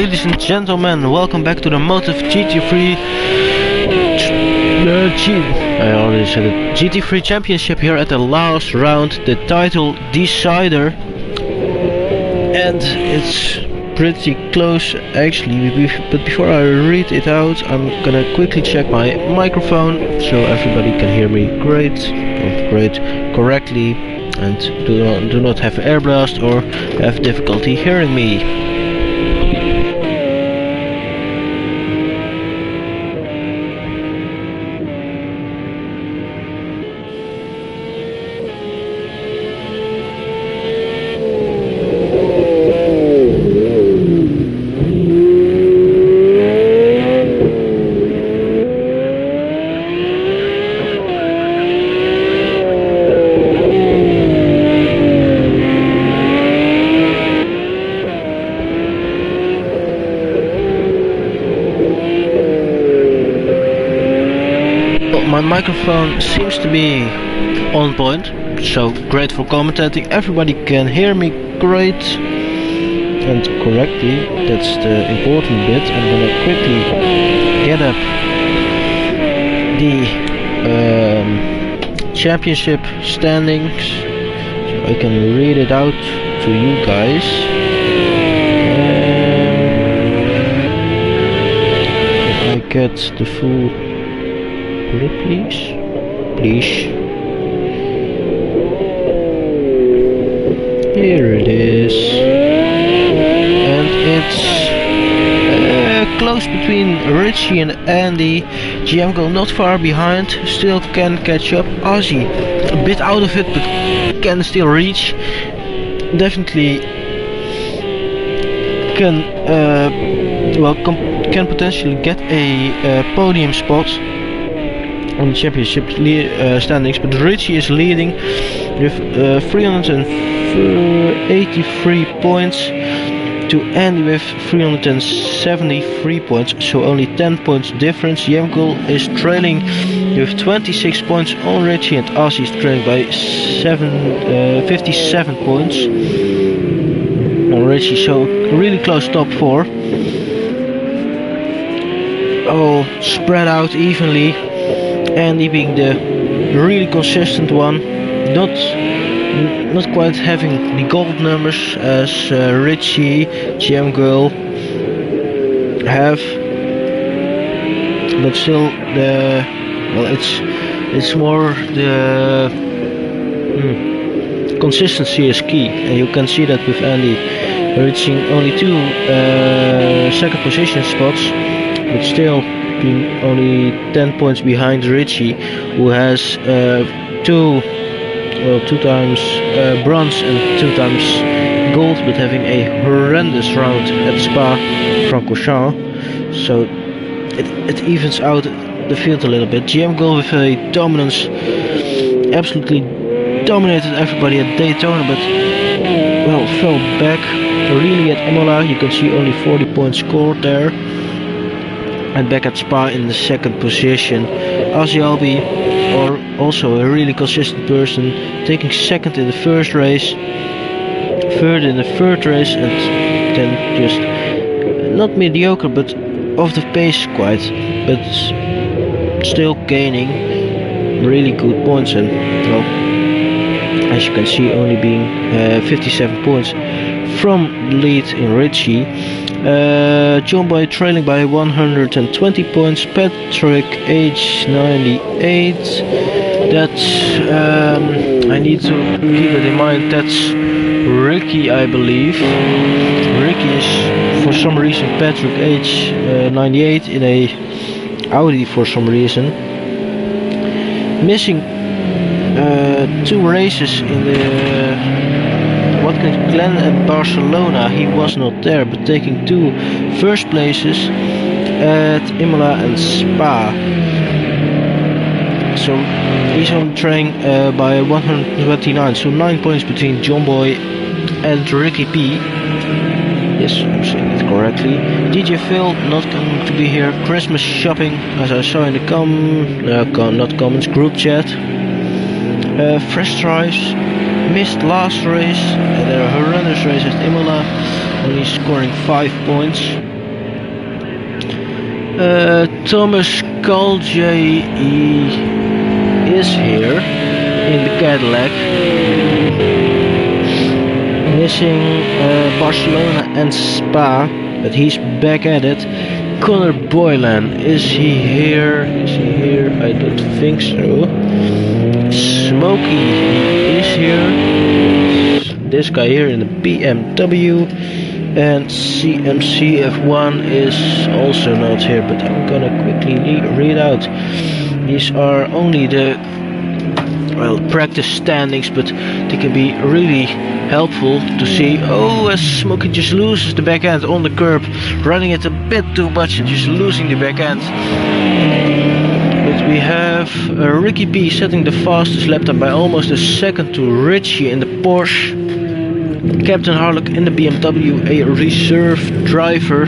Ladies and gentlemen, welcome back to the Motive GT3 I already said it, GT3 Championship here at the last round, the title decider. And it's pretty close actually, but before I read it out, I'm gonna quickly check my microphone so everybody can hear me correctly and do not have air blast or have difficulty hearing me. My microphone seems to be on point, so great for commentating. Everybody can hear me great and correctly, that's the important bit. I'm gonna quickly get up the championship standings so I can read it out to you guys. If I get the full please. Here it is, and it's close between Richie and Andy. Jmgrll not far behind, still can catch up. Aussie a bit out of it, but can still reach. Definitely can potentially get a podium spot on the championship standings, but Richie is leading with 383 points to Andy with 373 points, so only 10 points difference. Jmgrll is trailing with 26 points on Richie, and Aussie is trailing by 57 points on Richie, so really close top 4. All spread out evenly. Andy being the really consistent one, not quite having the gold numbers as Richie, Jmgrll have, but still it's more the consistency is key, and you can see that with Andy reaching only 2 second position spots, but still being only 10 points behind Richie, who has 2 times bronze and 2 times gold, but having a horrendous round at Spa-Francorchamps, so it evens out the field a little bit. Jmgrll with a dominance, absolutely dominated everybody at Daytona, but well, fell back really at Imola. You can see only 40 points scored there. And back at Spa in the second position. Aussie or also a really consistent person, taking second in the first race, third in the third race, and then just not mediocre but off the pace quite, but still gaining really good points, and well, as you can see, only being 57 points from lead in Richie. John Boy trailing by 120 points. Patrick, age 98. That's I need to keep it in mind. That's Ricky, I believe. Ricky is for some reason Patrick, age 98 in a Audi for some reason. Missing 2 races in the Watkins Glen and Barcelona. He was not there, but taking 2 first places at Imola and Spa. So he's on train by 129, so 9 points between John Boy and Ricky P. Yes, I'm saying it correctly. DJ Phil not going to be here. Christmas shopping, as I saw in the group chat. Fresh tries, missed last race, and a horrendous race at Imola, only scoring 5 points. Thomas Kalj is here in the Cadillac. Missing Barcelona and Spa, but he's back at it. Connor Boylan, is he here? Is he here? I don't think so. Smokey is here. This guy here in the BMW. And CMC F1 is also not here, but I'm gonna quickly read out. These are only the practice standings, but they can be really helpful to see. Oh, as Smokey just loses the back end on the curb, running it a bit too much and just losing the back end. But we have Ricky P setting the fastest lap time by almost a second to Richie in the Porsche. Captain Harlock in the BMW, a reserve driver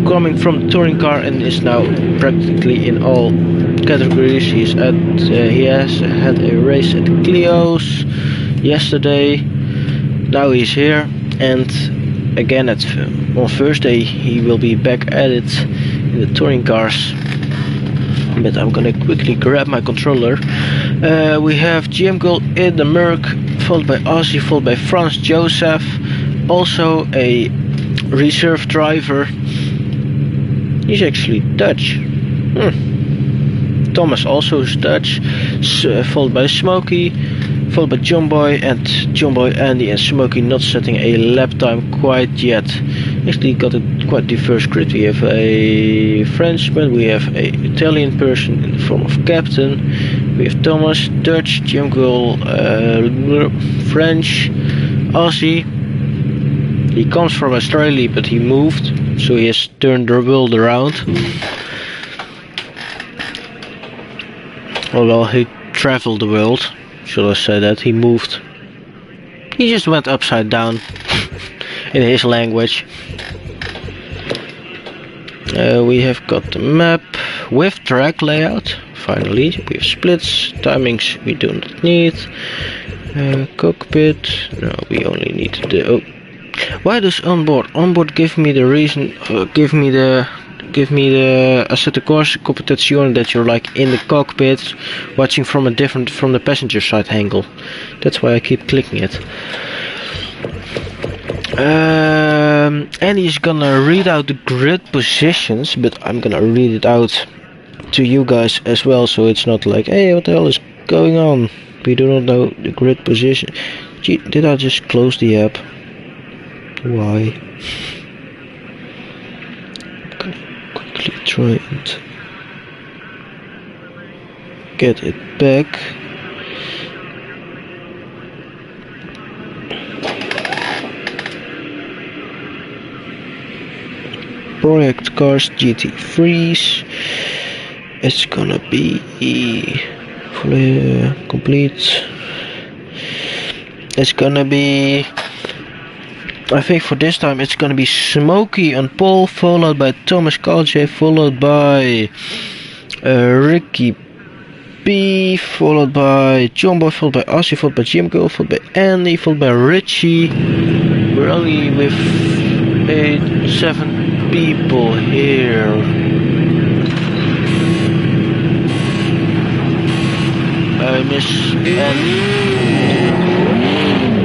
coming from the touring car and is now practically in all categories. He has had a race at Clio's yesterday. Now he's here, and again on Thursday he will be back at it in the touring cars. But I'm gonna quickly grab my controller. We have Jmgrll in the Merc, followed by Aussie, followed by Franz Joseph, also a reserve driver. He's actually Dutch. Thomas also is Dutch, followed by Smokey, followed by John Boy, and John Boy, Andy and Smokey not setting a lap time quite yet. Actually got a quite diverse grid. We have a Frenchman, we have an Italian person in the form of Captain, we have Thomas, Dutch, Jmgrll, French, Aussie. He comes from Australia but he moved, so he has turned the world around. Well, he traveled the world, should I say that? He moved. He just went upside down in his language. We have got the map with track layout. Finally, we have splits, timings we do not need. Cockpit, no, we only need the. Oh, why does onboard? Onboard give me the reason. Give me the assetto corsa competizione that you're like in the cockpit, watching from the passenger side angle. That's why I keep clicking it. And he's gonna read out the grid positions, but I'm gonna read it out to you guys as well, so it's not like, hey, what the hell is going on? We do not know the grid position. Gee, did I just close the app? Why? Quickly try and get it back. Project Cars GT3s. It's gonna be fully complete. It's gonna be, I think for this time it's gonna be Smokey on pole, followed by Thomas Kalj, followed by Ricky B, followed by John Boy, followed by Aussie, followed by Jmgrll, followed by Andy, followed by Richie. We're only with 7 people here. I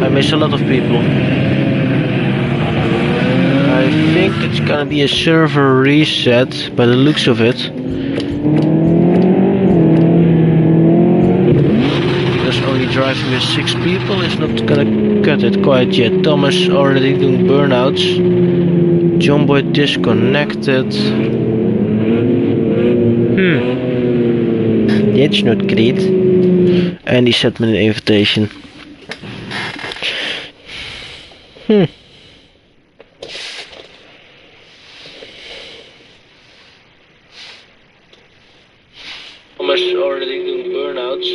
miss a lot of people. I think it's gonna be a server reset by the looks of it. Because only driving with 6 people is not gonna cut it quite yet. Thomas already doing burnouts. John Boy disconnected. That's not great. And he sent me an invitation. Thomas already doing burnouts.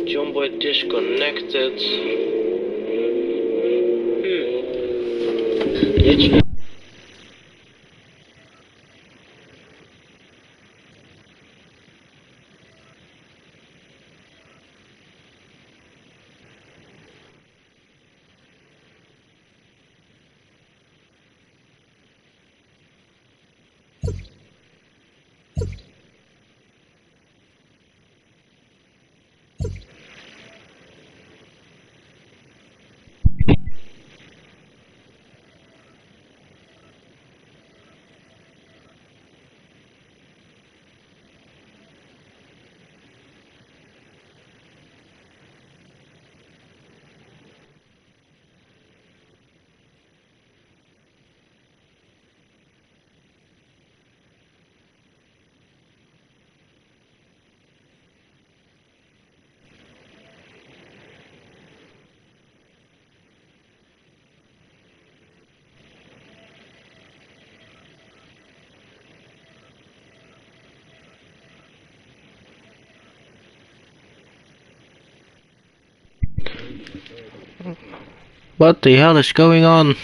John Boy disconnected. It's What the hell is going on?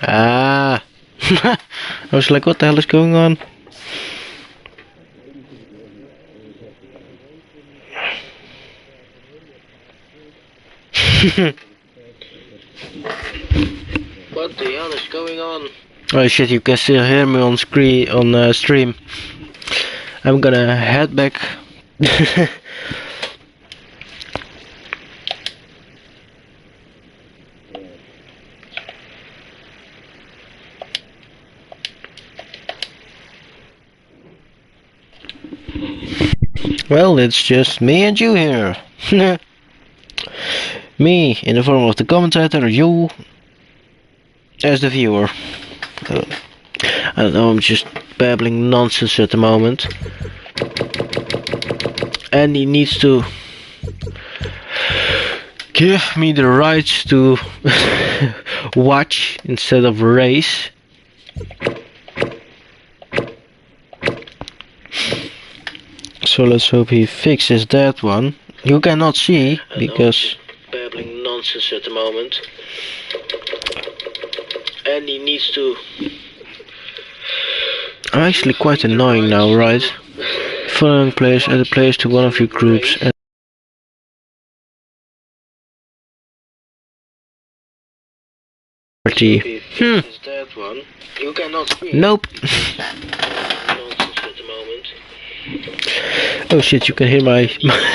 Ah. I was like, what the hell is going on? What the hell is going on? Oh shit, you can still hear me on screen, on stream. I'm gonna head back. Well, it's just me and you here. Me in the form of the commentator, you as the viewer. I don't know, I'm just babbling nonsense at the moment. And he needs to give me the rights to watch instead of race. So let's hope he fixes that one. You cannot see because babbling nonsense at the moment. And he needs to. I'm actually quite annoying now, right? Following players, add the players to one of your groups and party. Nope. Oh shit, you can hear my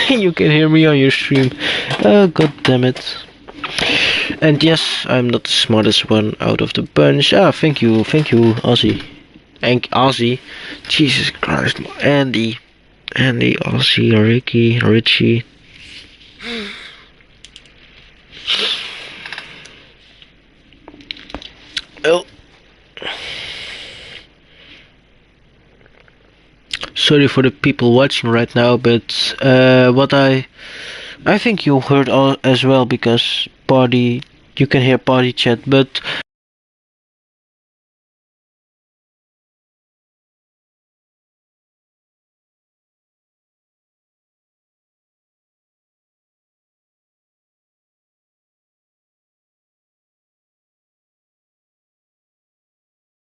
you can hear me on your stream. Oh god damn it. And yes, I'm not the smartest one out of the bunch. Ah, thank you, Aussie. And Aussie. Jesus Christ, Andy, Aussie, Ricky, Richie. Oh. Sorry for the people watching right now, but what I think you heard all as well, because you can hear party chat, but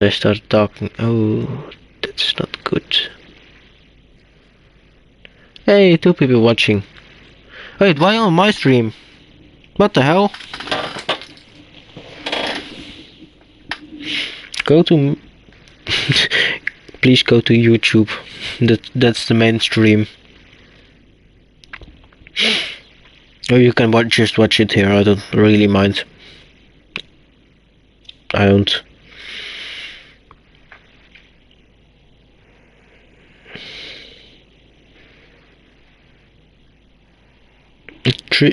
I started talking. Oh, that's not good. Hey, 2 people watching. Wait, why on my stream? What the hell? Go to please go to YouTube. That's the main stream. Or you can just watch it here. I don't really mind. I don't.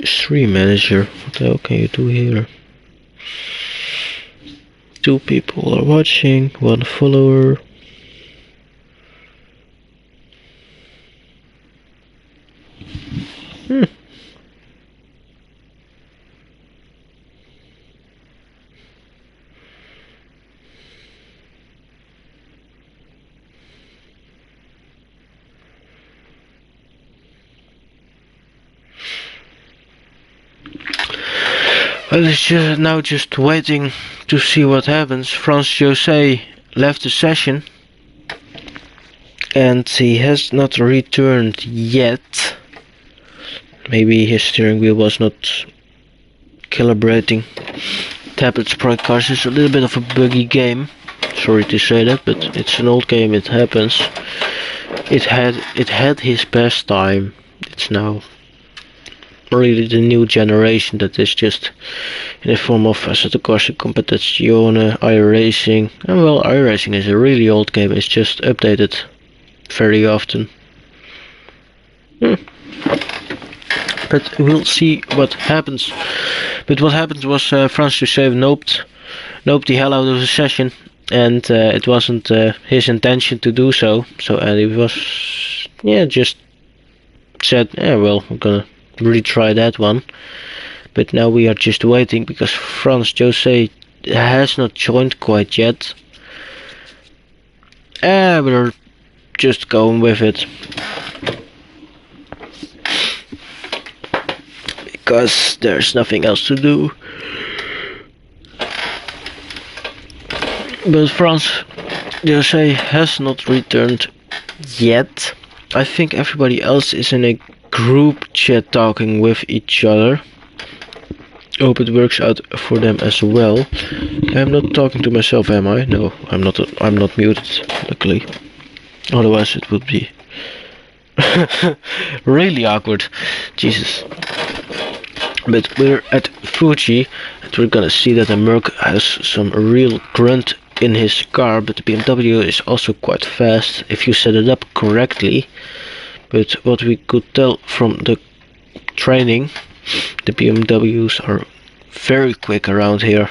Stream manager. What the hell can you do here? 2 people are watching. 1 follower. Well, it's now just waiting to see what happens. France Jose left the session and he has not returned yet. Maybe his steering wheel was not calibrating. Tablet Sprite Cars is a little bit of a buggy game. Sorry to say that, but it's an old game, it happens. It had his best time. It's now really the new generation that is just in the form of Assetto Corsa, Competizione, iRacing. And well, iRacing is a really old game, it's just updated very often. But we'll see what happens. But what happened was France Jose noped the hell out of the session, and it wasn't his intention to do so. So Andy was, just said, well, I'm gonna retry that one. But now we are just waiting because France Jose has not joined quite yet. We're just going with it. Because there's nothing else to do. But France USA has not returned yet. I think everybody else is in a group chat talking with each other. Hope it works out for them as well. I'm not talking to myself, am I? No, I'm not. I'm not muted, luckily. Otherwise, it would be really awkward. Jesus. But we're at Fuji, and we're gonna see that the Merc has some real grunt in his car, but the BMW is also quite fast if you set it up correctly. But what we could tell from the training, the BMWs are very quick around here.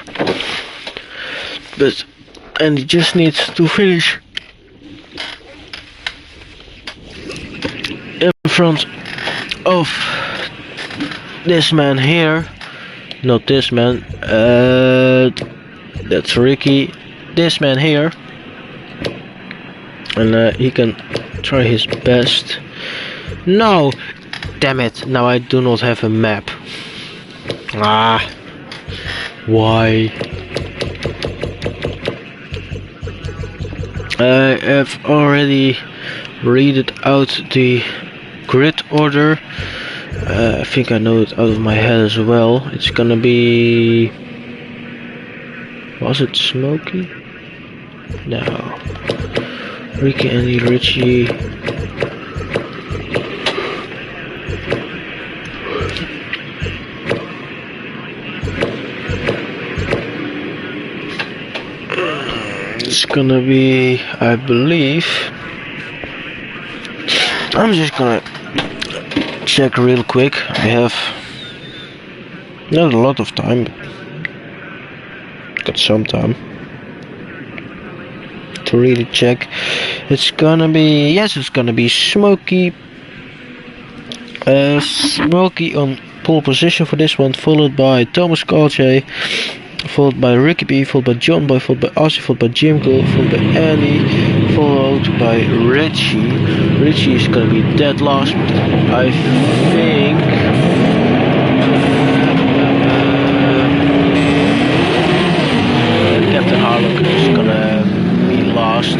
And he just needs to finish in front of this man here. Not this man, that's Ricky. This man here, and he can try his best. No, damn it! Now I do not have a map. Ah, why? I have already read out the grid order. I think I know it out of my head as well. It's gonna be. Was it Smokey? No. Ricky, Andy, Richie. It's gonna be, I believe. I'm just gonna check real quick. I have not a lot of time, but got some time to really check. It's gonna be, yes, it's gonna be Smokey. Smokey on pole position for this one, followed by Thomas Kalche, followed by Ricky B, followed by John Boy, followed by Aussie, followed by Jmgrll, followed by Andy, followed by Richie. Richie is gonna be dead last, but I think Captain Harlock is gonna be last.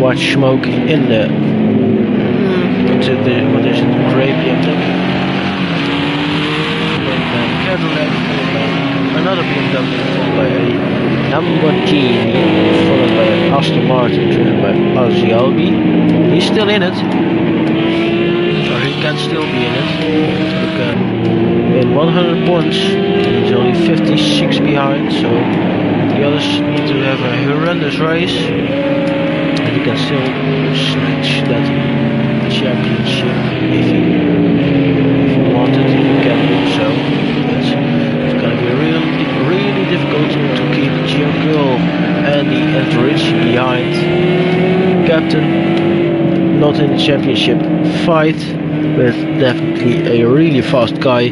Watch Smoke in the what is it, gray BMW, Cadillac, another BMW followed by a Lamborghini, followed by an Aston Martin driven by Aussie Albi. He's still in it, or he can still be in it. Look, in 100 points, he's only 56 behind, so the others need to have a horrendous race. He can still snatch that championship if he wanted. He can do so. It's gonna be really difficult to keep Jmgrll, Andy and Richie behind. Captain not in the championship fight, but definitely a really fast guy,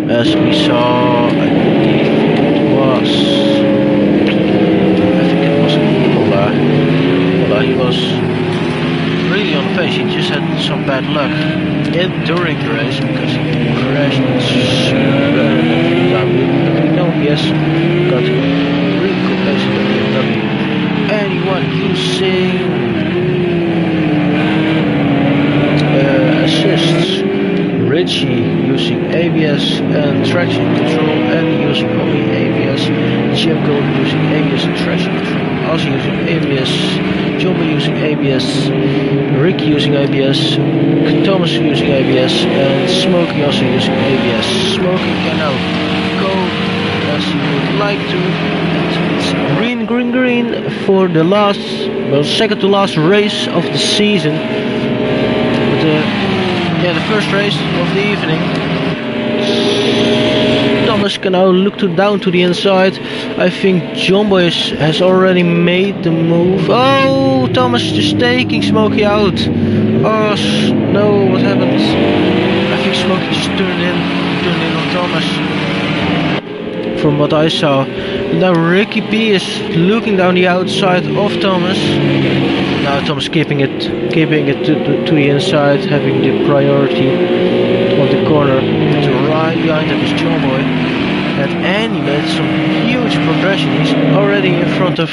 as we saw. I believe it was. He was really on the pace. He just had some bad luck during the race because he crashed yes, got really good pace in the BMW. Anyone using assists? Richie using ABS and traction control, and using only ABS. Jmgrll using ABS and traction control. Aussie using ABS, John using ABS, Ricky using ABS, Thomas using ABS, and Smokey also using ABS. Smokey can now go as he would like to. It's green for the last, well, second to last race of the season. But yeah, the first race of the evening. Thomas can now look down to the inside. I think John Boy has already made the move. Oh, Thomas just taking Smokey out. Oh no, what happened? I think Smokey just turned in on Thomas. From what I saw. Now Ricky B is looking down the outside of Thomas. Now Thomas keeping it to the inside, having the priority on the corner. To right behind him is John Boy. And Andy made some huge progression. He's already in front of.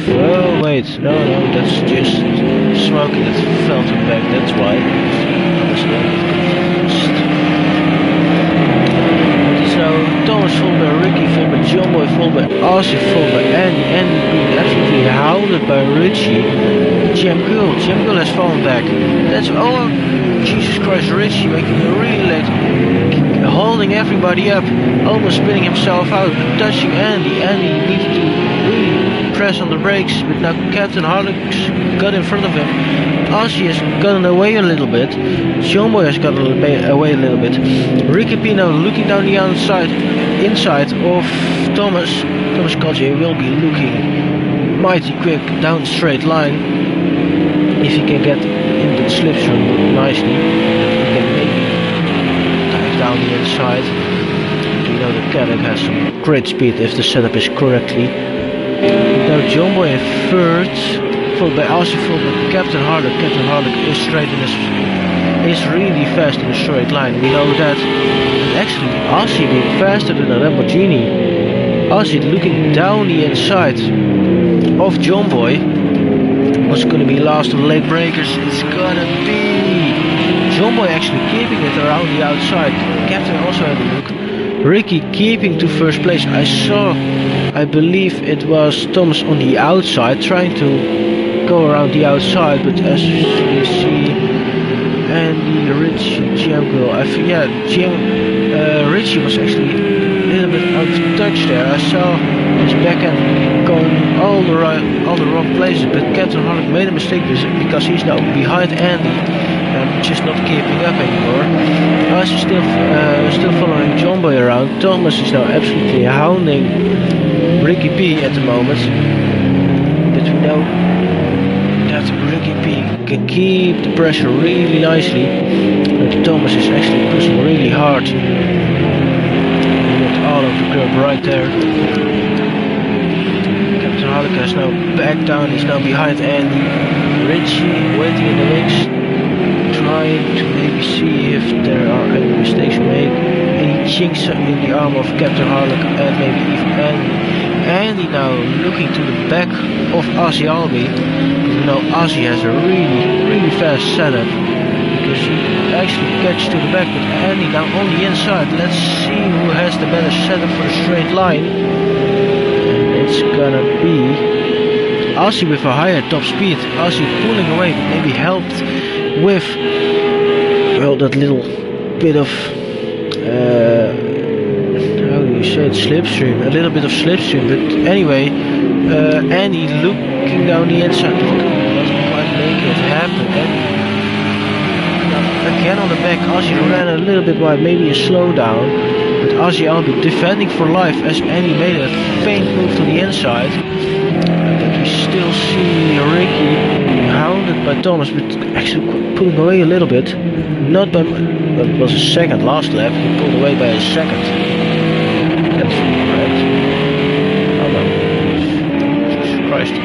Oh wait, no, that's just Smokey that fell to the back. That's why. So Thomas followed by Ricky, followed by John Boy, followed by Aussie, followed by Andy. Andy being absolutely hounded by Richie. Jmgrll has fallen back. That's Jesus Christ, Richie making a really late, holding everybody up, almost spinning himself out, touching Andy. Andy needed to really press on the brakes, but now Captain Harlock's got in front of him. Aussie has gotten away a little bit. John Boy has gotten away a little bit. Ricky P now looking down the inside of Thomas. Thomas Kodje will be looking mighty quick down the straight line. If he can get into the slipstream nicely, he can maybe dive down the inside. We know that Caddock has some great speed if the setup is correctly. Now John Boy in third, followed by Aussie, followed by Captain Harlock. Captain Harlock is straight in is really fast in a straight line. We know that. And actually, Aussie being faster than a Lamborghini. Aussie looking down the inside of John Boy. What's going to be last of the late breakers? It's gonna be John Boy actually keeping it around the outside. Captain also had a look. Ricky keeping to first place. I believe it was Thomas on the outside trying to go around the outside, but as you see, Andy, Richie, Jmgrll, Richie was actually a little bit out of touch there. I saw his backhand going all the wrong places, but Captain Harlock made a mistake because he's now behind Andy and just not keeping up anymore. I was still following John Boy around. Thomas is now absolutely hounding Ricky P at the moment, but we know that Ricky P can keep the pressure really nicely, but Thomas is actually pushing really hard. He went all over the curb right there. Captain Harlock has now back down, he's now behind Andy. Richie waiting in the wings, trying to maybe see if there are any mistakes made, any chinks in the arm of Captain Harlock, and maybe even Andy. Andy now looking to the back of Aussie Albi. You know Aussie has a really fast setup because he actually gets to the back, but Andy now on the inside. Let's see who has the better setup for a straight line. And it's gonna be Aussie with a higher top speed. Aussie pulling away, but maybe helped with that little bit of how do you say it, slipstream, a little bit of slipstream, but anyway, Andy looking down the inside, doesn't quite make it happen. And again on the back, Aussie ran a little bit wide, maybe a slowdown, but Aussie Albi defending for life as Andy made a faint move to the inside. But we still see Ricky hounded by Thomas, but actually pulling away a little bit. Not by, well, it was a second last lap, he pulled away by a second. That's correct. Oh no. Jesus Christ.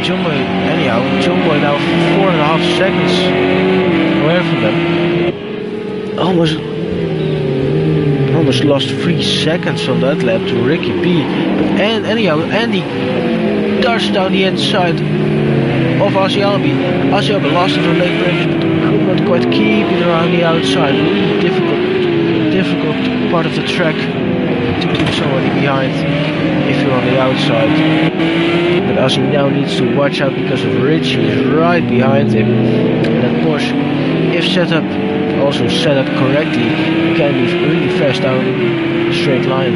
John Boy, anyhow, John Boy now 4.5 seconds away from them. Almost lost 3 seconds on that lap to Ricky P. But anyhow, Andy darts down the inside of Aussie Albi. Aussie Albi lost the late break, could not quite keep it around the outside. Really difficult part of the track to keep somebody behind if you're on the outside. But Aussie now needs to watch out because of Richie is right behind him. And that Porsche, if set up correctly, can be really fast down a straight line.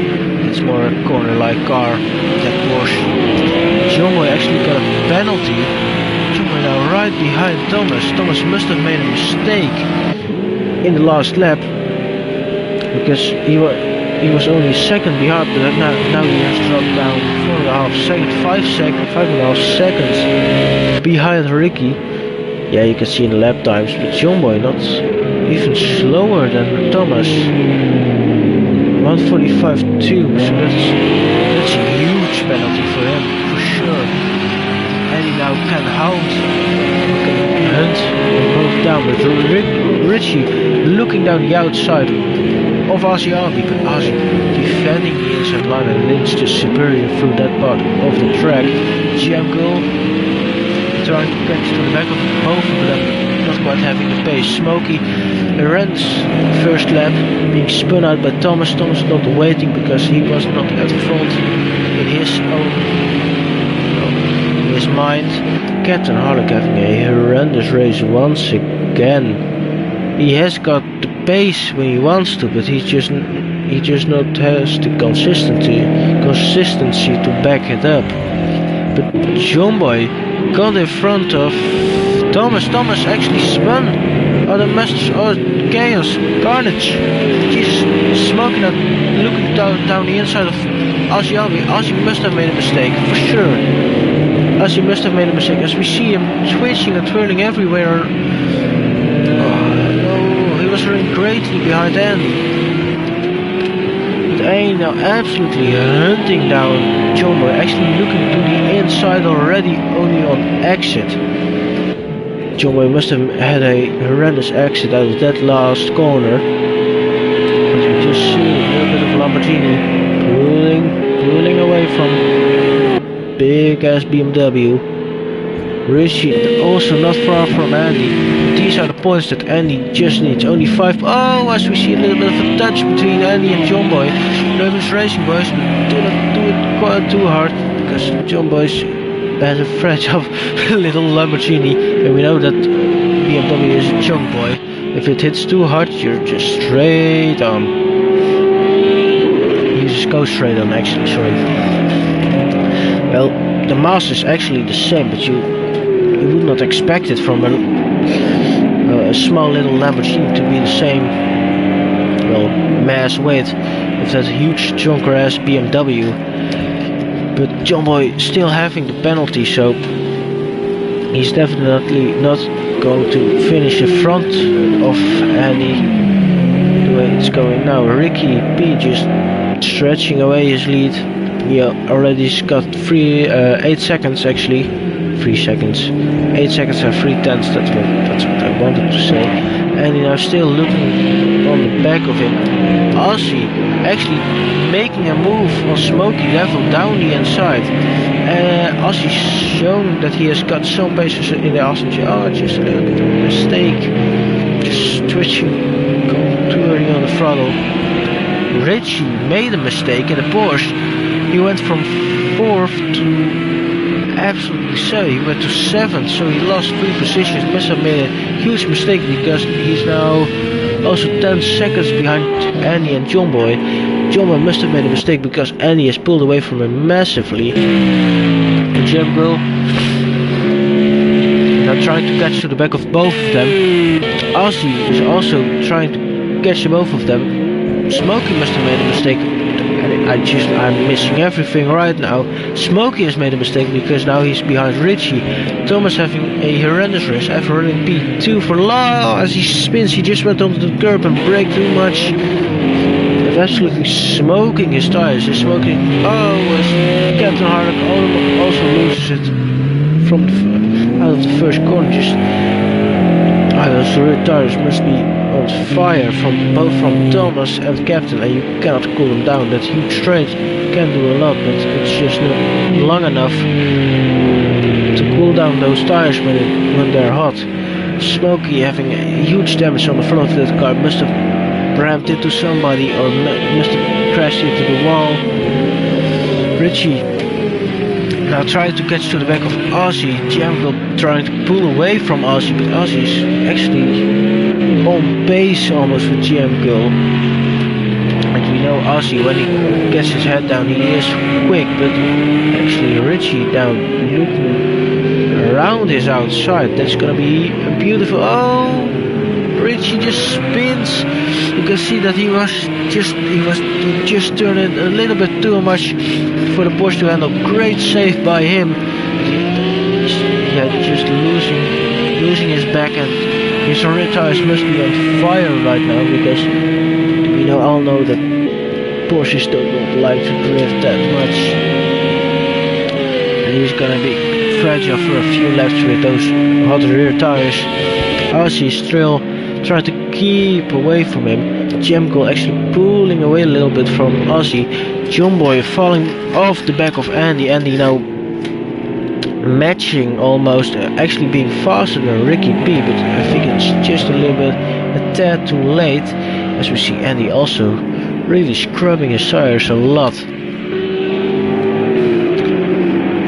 It's more a corner-like car, that Porsche. John Boy actually got a penalty. John Boy now right behind Thomas. Thomas must have made a mistake in the last lap because he was only second behind, but now he has dropped down 4.5 seconds, 5.5 seconds behind Ricky. Yeah, you can see in the lap times, but Jmgrll not even slower than Thomas. 1:45.2, so that's a huge penalty for him, for sure. And he now can hunt them both down, but Richie looking down the outside of Aussie, but Aussie defending the inside line and Lynch just superior through that part of the track. Jmgrll trying to catch to the back of both of them, not quite having the pace. Smokey runs first lap, being spun out by Thomas. Thomas not waiting because he was not at the front in his own, in his mind. Captain Harlock having a horrendous race once again. He has got the pace when he wants to, but he just not has the consistency to back it up. But Jmgrll got in front of Thomas. Thomas actually spun. Oh, the masters! Oh, chaos, carnage! Jesus, smoking out, looking down the inside of Aussie. Aussie must have made a mistake for sure. Aussie must have made a mistake, as we see him twitching and twirling everywhere. He was running greatly behind Andy. But Andy now absolutely hunting down Jmgrll, actually looking to the inside already, only on exit. Jmgrll must have had a horrendous exit out of that last corner. But we just see a little bit of Lamborghini pulling away from big ass BMW. Richie also not far from Andy. These are the points that Andy just needs. Only 5. Oh, as we see a little bit of a touch between Andy and Jmgrll. Nervous racing boys, but do not do it quite too hard, because Jmgrll has a fragile little Lamborghini, and we know that BMW is a chunk boy. If it hits too hard, you're just straight on. You just go straight on, actually, sorry. Well, the mass is actually the same, but you would not expect it from a small little Lamborghini to be the same, well, mass weight of that huge chunker ass BMW. But Jmgrll still having the penalty, so he's definitely not going to finish in front of Andy the way it's going now. Ricky P just stretching away his lead. He already got 8 seconds actually. 3 seconds. 8 seconds and 3/10. That's what I wanted to say. And he now still looking on the back of him. Aussie actually making a move on Smokey level down the inside. Aussie showing that he has got some paces in the Austin. Oh, just a little bit of a mistake. Just twitching, going too early on the throttle. Richie made a mistake in the Porsche. He went from 4th to absolutely so. He went to 7th, so he lost 3 positions. Must have made a huge mistake, because he's now also 10 seconds behind Andy and Jmgrll. Jmgrll must have made a mistake because Andy has pulled away from him massively. Jmgrll now trying to catch to the back of both of them. Aussie is also trying to catch both of them. Smokey must have made a mistake. I'm missing everything right now. Smokey has made a mistake because now he's behind Richie. Thomas having a horrendous race after running P2 for long. As he spins, he just went onto the curb and braked too much. Absolutely smoking his tires. He's smoking. Oh, Captain Harlock also loses it from out of the first corner. Just those rear tires must be on fire both from Thomas and Captain, and you cannot cool them down. That huge straight can do a lot, but it's just not long enough to cool down those tires when they're hot. Smokey having a huge damage on the front of that car, must have rammed into somebody or must have crashed into the wall. Richie now trying to catch to the back of Aussie. Jmgrll trying to pull away from Aussie, but Aussie's actually on pace almost with Jmgrll. And we know Aussie, when he gets his head down, he is quick, but actually Richie down looking around his outside. That's gonna be a beautiful. Oh, Richie just spins. You can see that he just turned it a little bit too much for the Porsche to handle. Great save by him. Yeah, just losing losing his back end. His rear tires must be on fire right now because we all know that Porsches don't like to drift that much. And he's gonna be fragile for a few laps with those hot rear tires. Aussie still trying to keep away from him. Jmgrll actually pulling away a little bit from Aussie. Jumboy falling off the back of Andy. Andy now matching almost, actually being faster than Ricky P, but I think it's just a little bit, a tad too late. As we see Andy also really scrubbing his tires a lot.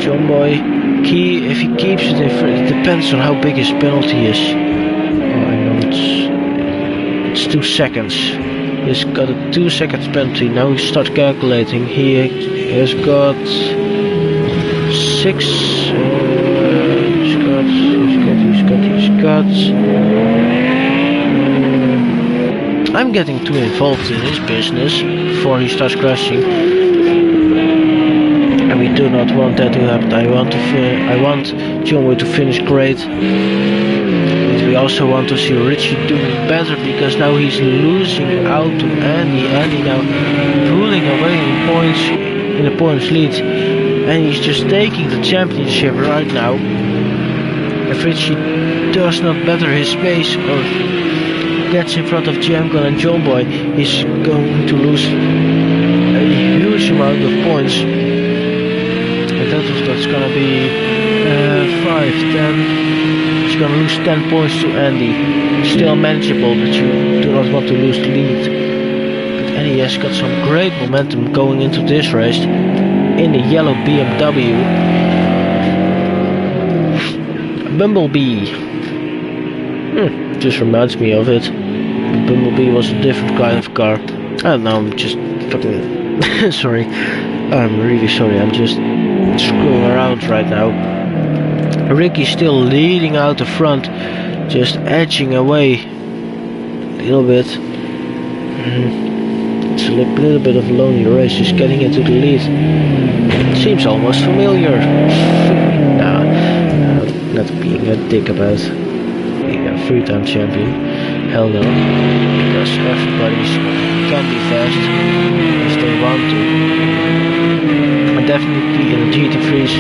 Jumboy, if he keeps it in front, it depends on how big his penalty is. Oh, I know it's 2 seconds. He's got a 2 seconds penalty. Now he starts calculating. He has got 6. He's got. I'm getting too involved in his business before he starts crashing, and we do not want that to happen. I want Jumboy to finish great. We also want to see Richie doing better because now he's losing out to Andy. Andy now pulling away in the points lead, and he's just taking the championship right now. If Richie does not better his pace or gets in front of Jmgrll and Jumboy, he's going to lose a huge amount of points. And that's gonna be 5, 10. He's gonna lose 10 points to Andy. Still manageable, but you do not want to lose the lead. But Andy has got some great momentum going into this race in the yellow BMW. Bumblebee. Just reminds me of it. Bumblebee was a different kind of car. I don't know, I'm just fucking sorry. I'm really sorry, I'm just screwing around right now. Ricky's still leading out the front, just edging away a little bit. It's a little bit of a lonely race, just getting into the lead. Seems almost familiar. Nah, not being a dick about being a 3-time champion. Hell no, because everybody can be fast if they want to. And definitely in the GT3s,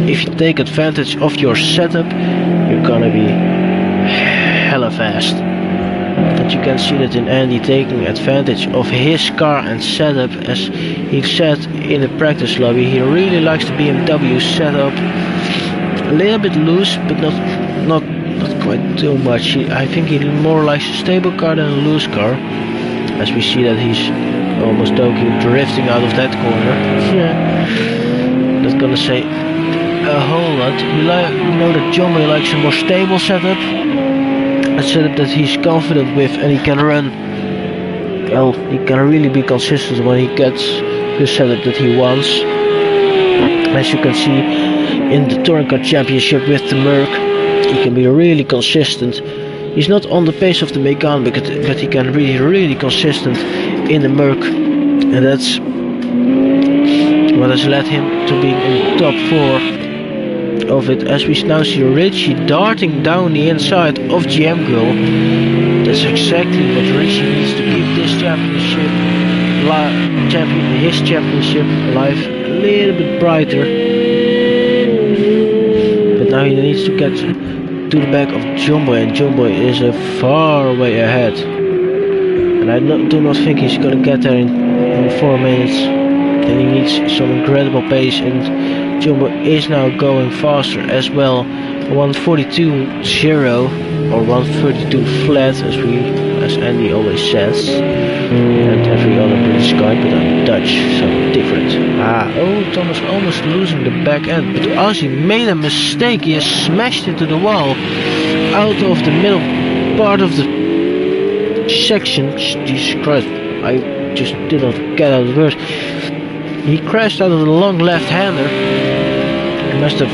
if you take advantage of your setup, you're gonna be hella fast. And you can see that in Andy taking advantage of his car and setup. As he said in the practice lobby, he really likes the BMW setup. A little bit loose, but not quite too much. I think he more likes a stable car than a loose car. As we see that he's almost drifting out of that corner. Not gonna say a whole lot. We know that Jumboy likes a more stable setup. A setup that he's confident with and he can run. Well, he can really be consistent when he gets the setup that he wants. As you can see in the Touring Car Championship with the Merc, he can be really consistent. He's not on the pace of the Maik, but he can be really consistent in the Merc, and that's what has led him to being in the top 4 of it. As we now see Richie darting down the inside of Jmgrll. That's exactly what Richie needs to keep this championship alive a little bit brighter. But now he needs to get to the back of Jumboy, and Jumboy is a far way ahead. And I do not think he's gonna get there in 4 minutes. And he needs some incredible pace, and Jumboy is now going faster as well. 142.0 or 132 flat, as Andy always says, and every other British guy, but I'm Dutch, so different. Thomas almost losing the back end, but Aussie made a mistake. He has smashed into the wall out of the middle part of the section. Jesus Christ, I just did not get out of the words. He crashed out of the long left-hander. He must have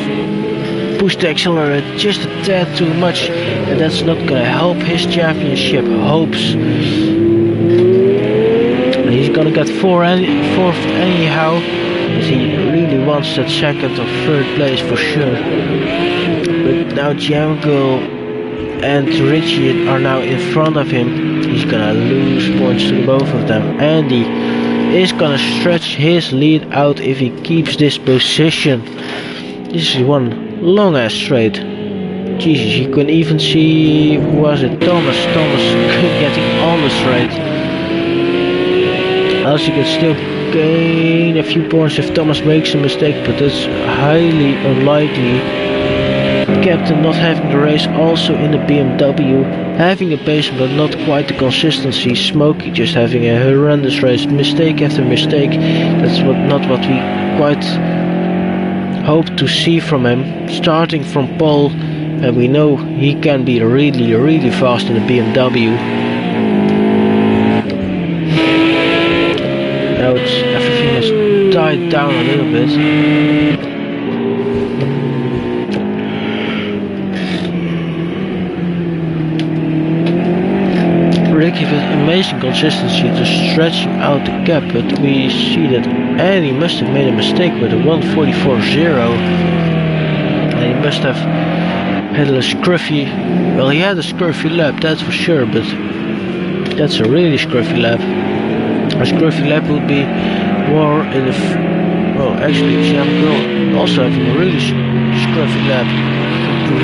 pushed the accelerator just a tad too much, and that's not gonna help his championship hopes. He's gonna get fourth anyhow, but he really wants that second or third place for sure. But now Jmgrll and Richie are now in front of him, he's gonna lose points to both of them. Andy is gonna stretch his lead out if he keeps this position. This is one long ass straight. Jesus, you can even see, who was it? Thomas getting on the straight. Aussie can still gain a few points if Thomas makes a mistake, but that's highly unlikely. Captain not having the race, also in the BMW, having a pace but not quite the consistency. Smokey just having a horrendous race, mistake after mistake. That's not what we quite hope to see from him. Starting from pole, and we know he can be really fast in the BMW. Now everything has died down a little bit. Ricky with amazing consistency to stretching out the gap, but we see that Andy must have made a mistake with a 1:44.0, and he must have had a scruffy, well, he had a scruffy lap, that's for sure, but that's a really scruffy lap. A scruffy lap would be more in the, well, actually Jmgrll also having a really scruffy lap.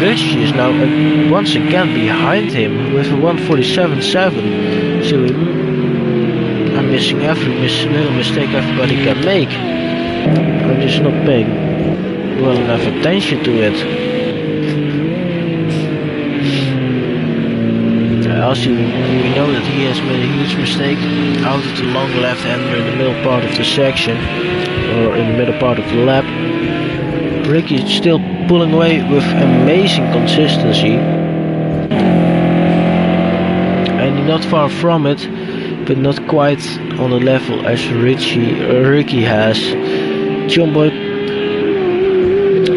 Richie is now once again behind him with a 1:47.7, so I'm missing every little mistake everybody can make. I'm just not paying well enough attention to it. Also, we know that he has made a huge mistake out of the long left hander in the middle part of the section, or in the middle part of the lap. Ricky is still pulling away with amazing consistency, and not far from it, but not quite on the level as Ricky has. Jumbo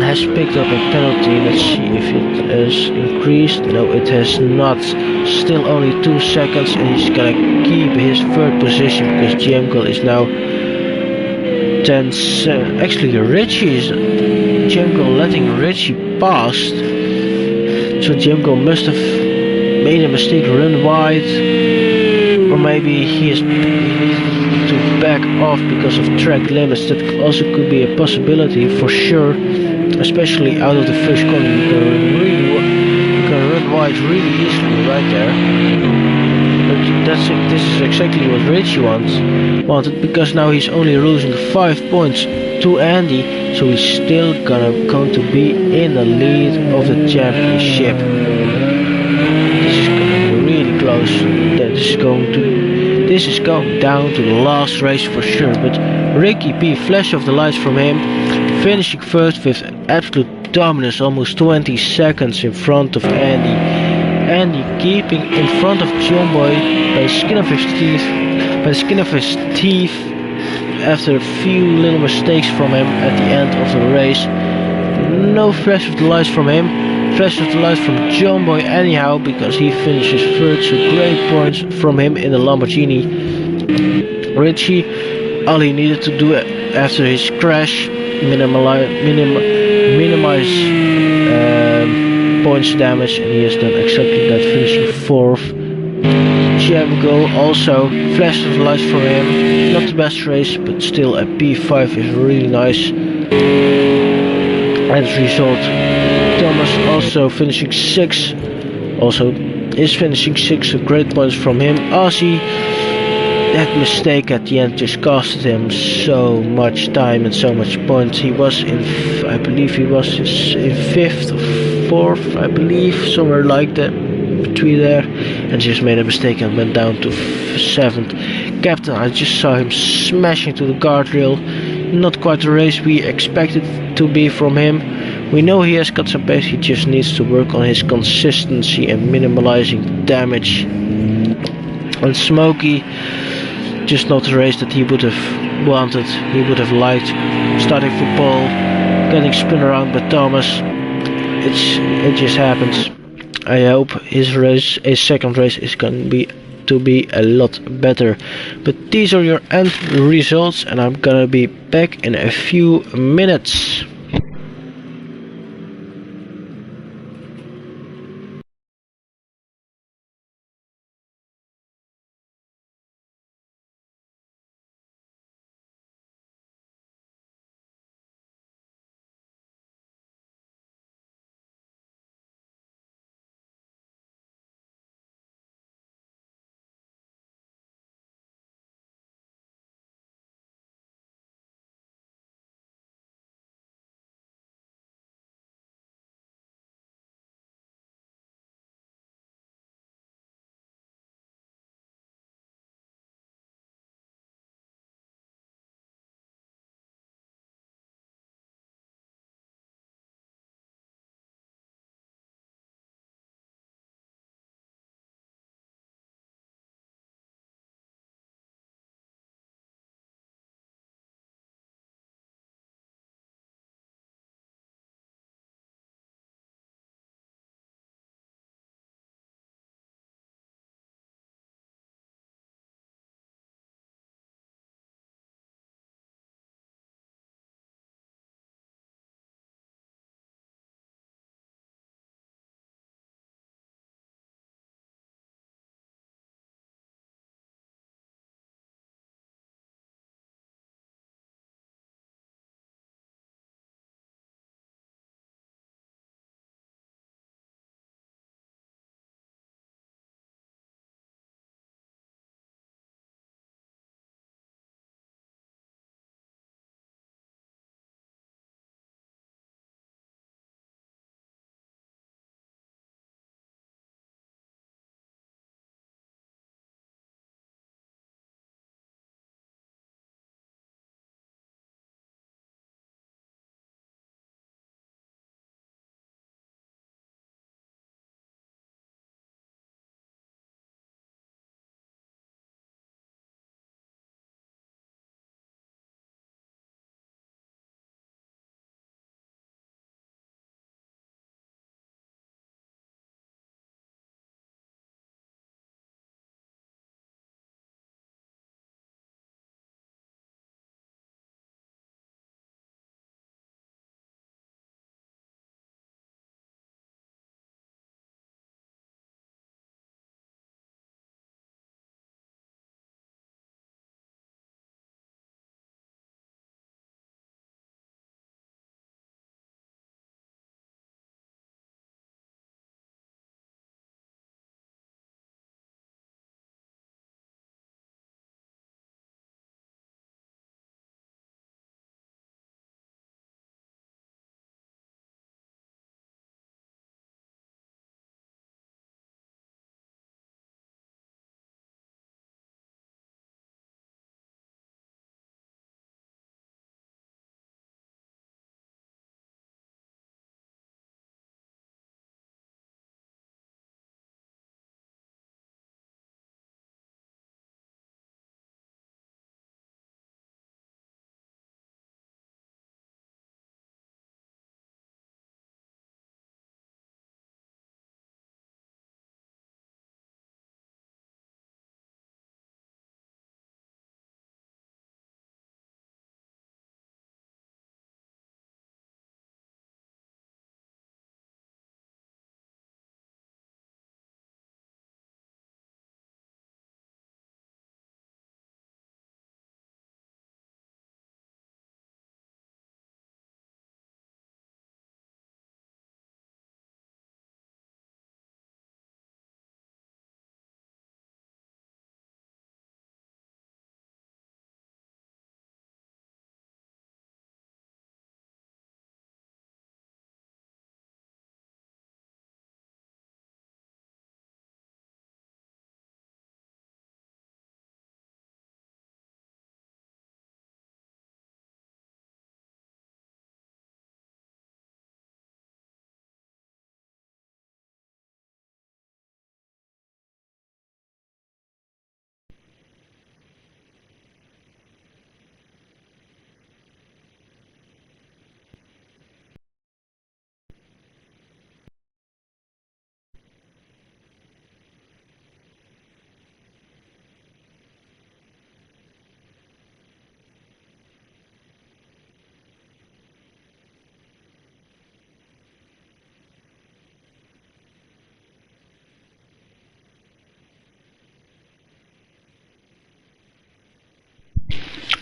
has picked up a penalty. Let's see if it has increased. No, it has not. Still only 2 seconds, and he's gonna keep his third position because Jmgrll is now 10. Actually, Jmgrll letting Richie pass. So Jmgrll must have made a mistake, run wide, or maybe he needs to back off because of track limits. That also could be a possibility for sure. Especially out of the first corner, you can run wide really easily right there. But this is exactly what Richie wanted, because now he's only losing 5 points to Andy, so he's still going to be in the lead of the championship. This is going to be really close. This is going down to the last race for sure. But Ricky P, flash of the lights from him, finishing first with absolute dominance, almost 20 seconds in front of Andy. Andy keeping in front of John Boy by the skin of his teeth, after a few little mistakes from him at the end of the race. No flash of the lights from him. Flash of the lights from John Boy anyhow, because he finishes third, so great points from him in the Lamborghini. Richie, all he needed to do after his crash, minimize points damage, and he has done exactly that, finishing 4th. Jmgrll also, flash of the lights for him, not the best race, but still a P5 is really nice. As a result, Thomas also finishing 6th, so great points from him. Aussie, that mistake at the end just costed him so much time and so much points. He was in, I believe he was in 5th or 4th, I believe, somewhere like that, between there, and just made a mistake and went down to 7th. Captain, I just saw him smashing to the guardrail. Not quite the race we expected to be from him. We know he has got some pace, he just needs to work on his consistency and minimizing damage. And Smokey, just not the race that he would have wanted. He would have liked starting from pole, getting spun around by Thomas. It just happens. I hope his second race is going to be a lot better. But these are your end results, and I'm gonna be back in a few minutes.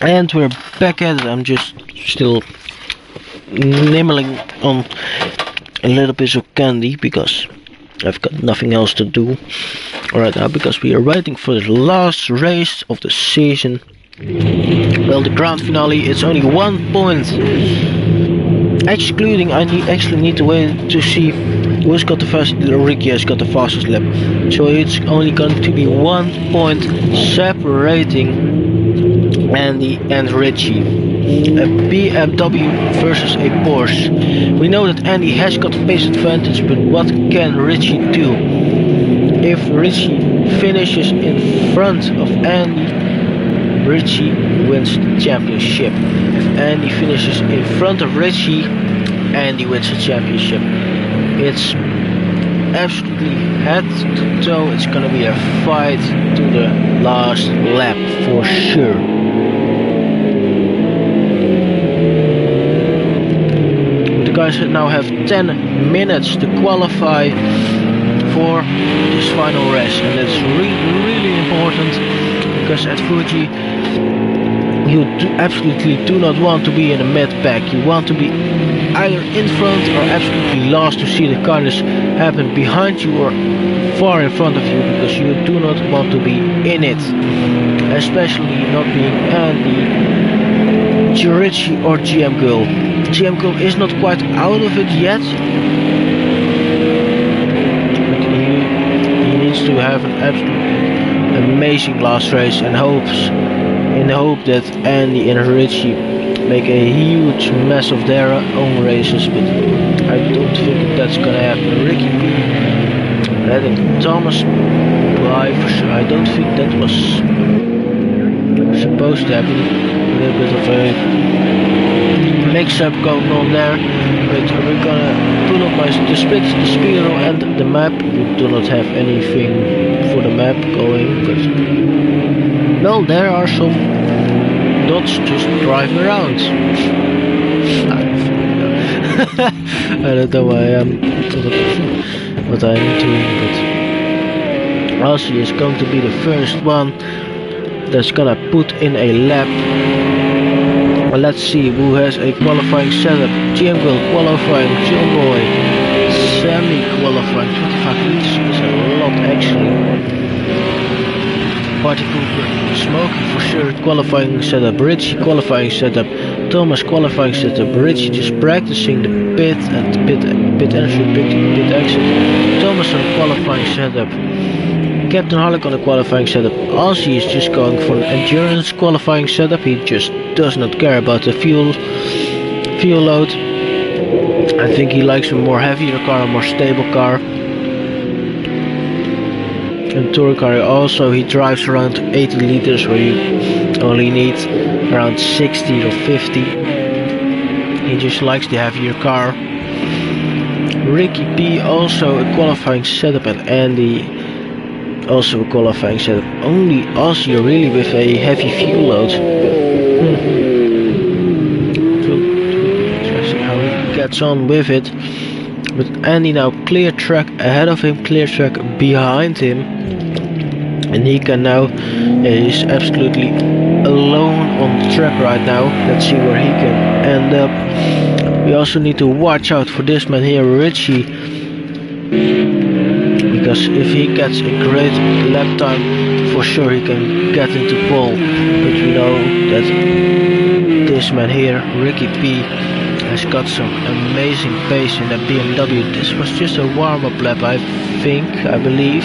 And we're back at it. I'm just still nibbling on a little bit of candy because I've got nothing else to do right now, because we are waiting for the last race of the season. Well, the grand finale, it's only 1 point. Excluding, I actually need to wait to see who's got the fastest. Ricky has got the fastest lap, so it's only going to be 1 point separating Andy and Richie. A BMW versus a Porsche. We know that Andy has got the pace advantage, but what can Richie do? If Richie finishes in front of Andy, Richie wins the championship. If Andy finishes in front of Richie, Andy wins the championship. It's absolutely head to toe. It's gonna be a fight to the last lap for sure. The guys now have 10 minutes to qualify for this final race, and it's really important, because at Fuji you absolutely do not want to be in the mid-pack. You want to be either in front or absolutely last to see the cars happen behind you or far in front of you, because you do not want to be in it, especially not being Andy, Richie or Jmgrll. Jmgrll is not quite out of it yet, but he needs to have an absolutely amazing last race, and in the hope that Andy and Richie make a huge mess of their own races, but I don't think that's gonna happen. Ricky B letting Thomas by for sure. I don't think that was supposed to happen. A little bit of a mix-up going on there, but we're gonna pull up the split, the speedo and the map. We do not have anything for the map going, but well, there are some dots just driving around. I don't know why what I'm doing, but Aussie is going to be the first one that's gonna put in a lap. Well, let's see who has a qualifying setup. Jmgrll qualifying, John Boy, semi-qualifying, 25 minutes is a lot actually. Party Cooper, Smoky for sure, qualifying setup, Richie qualifying setup, Thomas qualifying setup, Richie just practicing the pit and pit entry, pit exit, Thomas on qualifying setup, Captain Harlock on a qualifying setup. Aussie is just going for an endurance qualifying setup. He just does not care about the fuel load. I think he likes a more heavier car, a more stable car. And touring car also, he drives around 80 liters where you only need around 60 or 50. He just likes the heavier car. Ricky B also a qualifying setup, and Andy also a qualifying setup. Only Aussie really with a heavy fuel load. Interesting how he gets on with it. But Andy now clear track ahead of him, clear track behind him. And he can now, he's absolutely alone on the track right now. Let's see where he can end up. We also need to watch out for this man here, Richie. Because if he gets a great lap time, for sure he can get into pole. But we know that this man here, Ricky P, has got some amazing pace in the BMW. This was just a warm-up lap, I believe.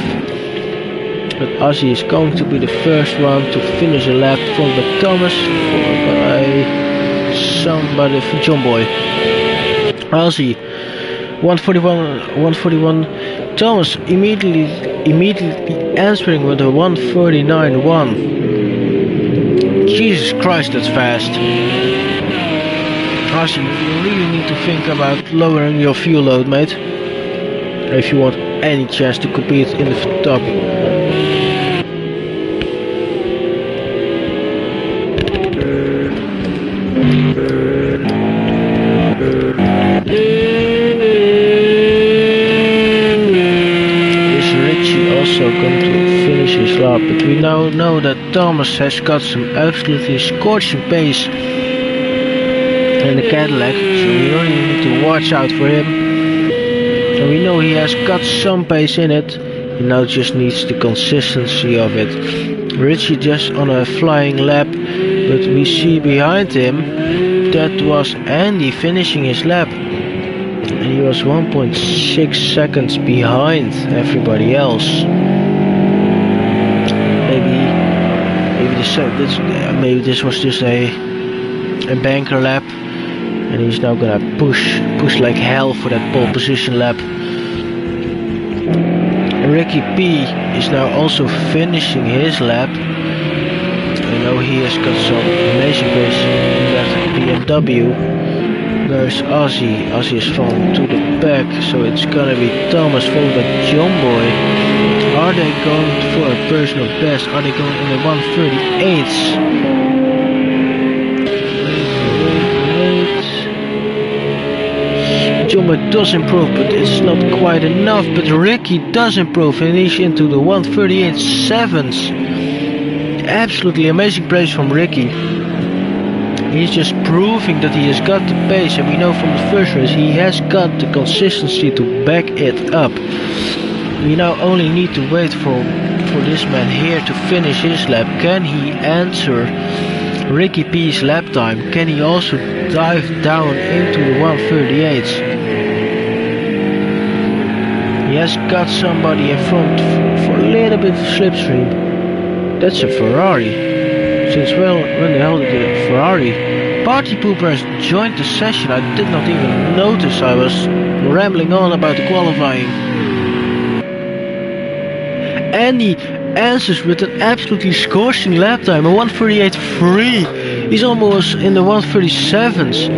But Aussie is going to be the first one to finish a lap, followed by Thomas, followed by somebody from John Boy. Aussie 141. Thomas immediately answering with a 149.1. Jesus Christ, that's fast. Aussie, you really need to think about lowering your fuel load, mate, if you want any chance to compete in the top. Is Richie also going to finish his lap? But we now know that Thomas has got some absolutely scorching pace in the Cadillac, so we really need to watch out for him. And we know he has got some pace in it, he now just needs the consistency of it. Richie just on a flying lap, but we see behind him that was Andy finishing his lap, and he was 1.6 seconds behind everybody else. Maybe this was just a banker lap, and he's now gonna push like hell for that pole position lap. Ricky P is now also finishing his lap. I know he has got some amazing pace in that BMW. There's Aussie. Aussie is falling to the back, so it's gonna be Thomas followed by Jmgrll. Are they going for a personal best? Are they going in the 138s? Jmgrll does improve, but it's not quite enough. But Ricky does improve, and he's into the 138.7s. Absolutely amazing pace from Ricky. He's just proving that he has got the pace, and we know from the first race he has got the consistency to back it up. We now only need to wait for this man here to finish his lap. Can he answer Ricky P's lap time? Can he also dive down into the 138s? He has got somebody in front for a little bit of slipstream. That's a Ferrari. Since when the hell did the Ferrari? Party Pooper has joined the session. I did not even notice. I was rambling on about the qualifying. And he answers with an absolutely scorching lap time, a 138.3. He's almost in the 137s.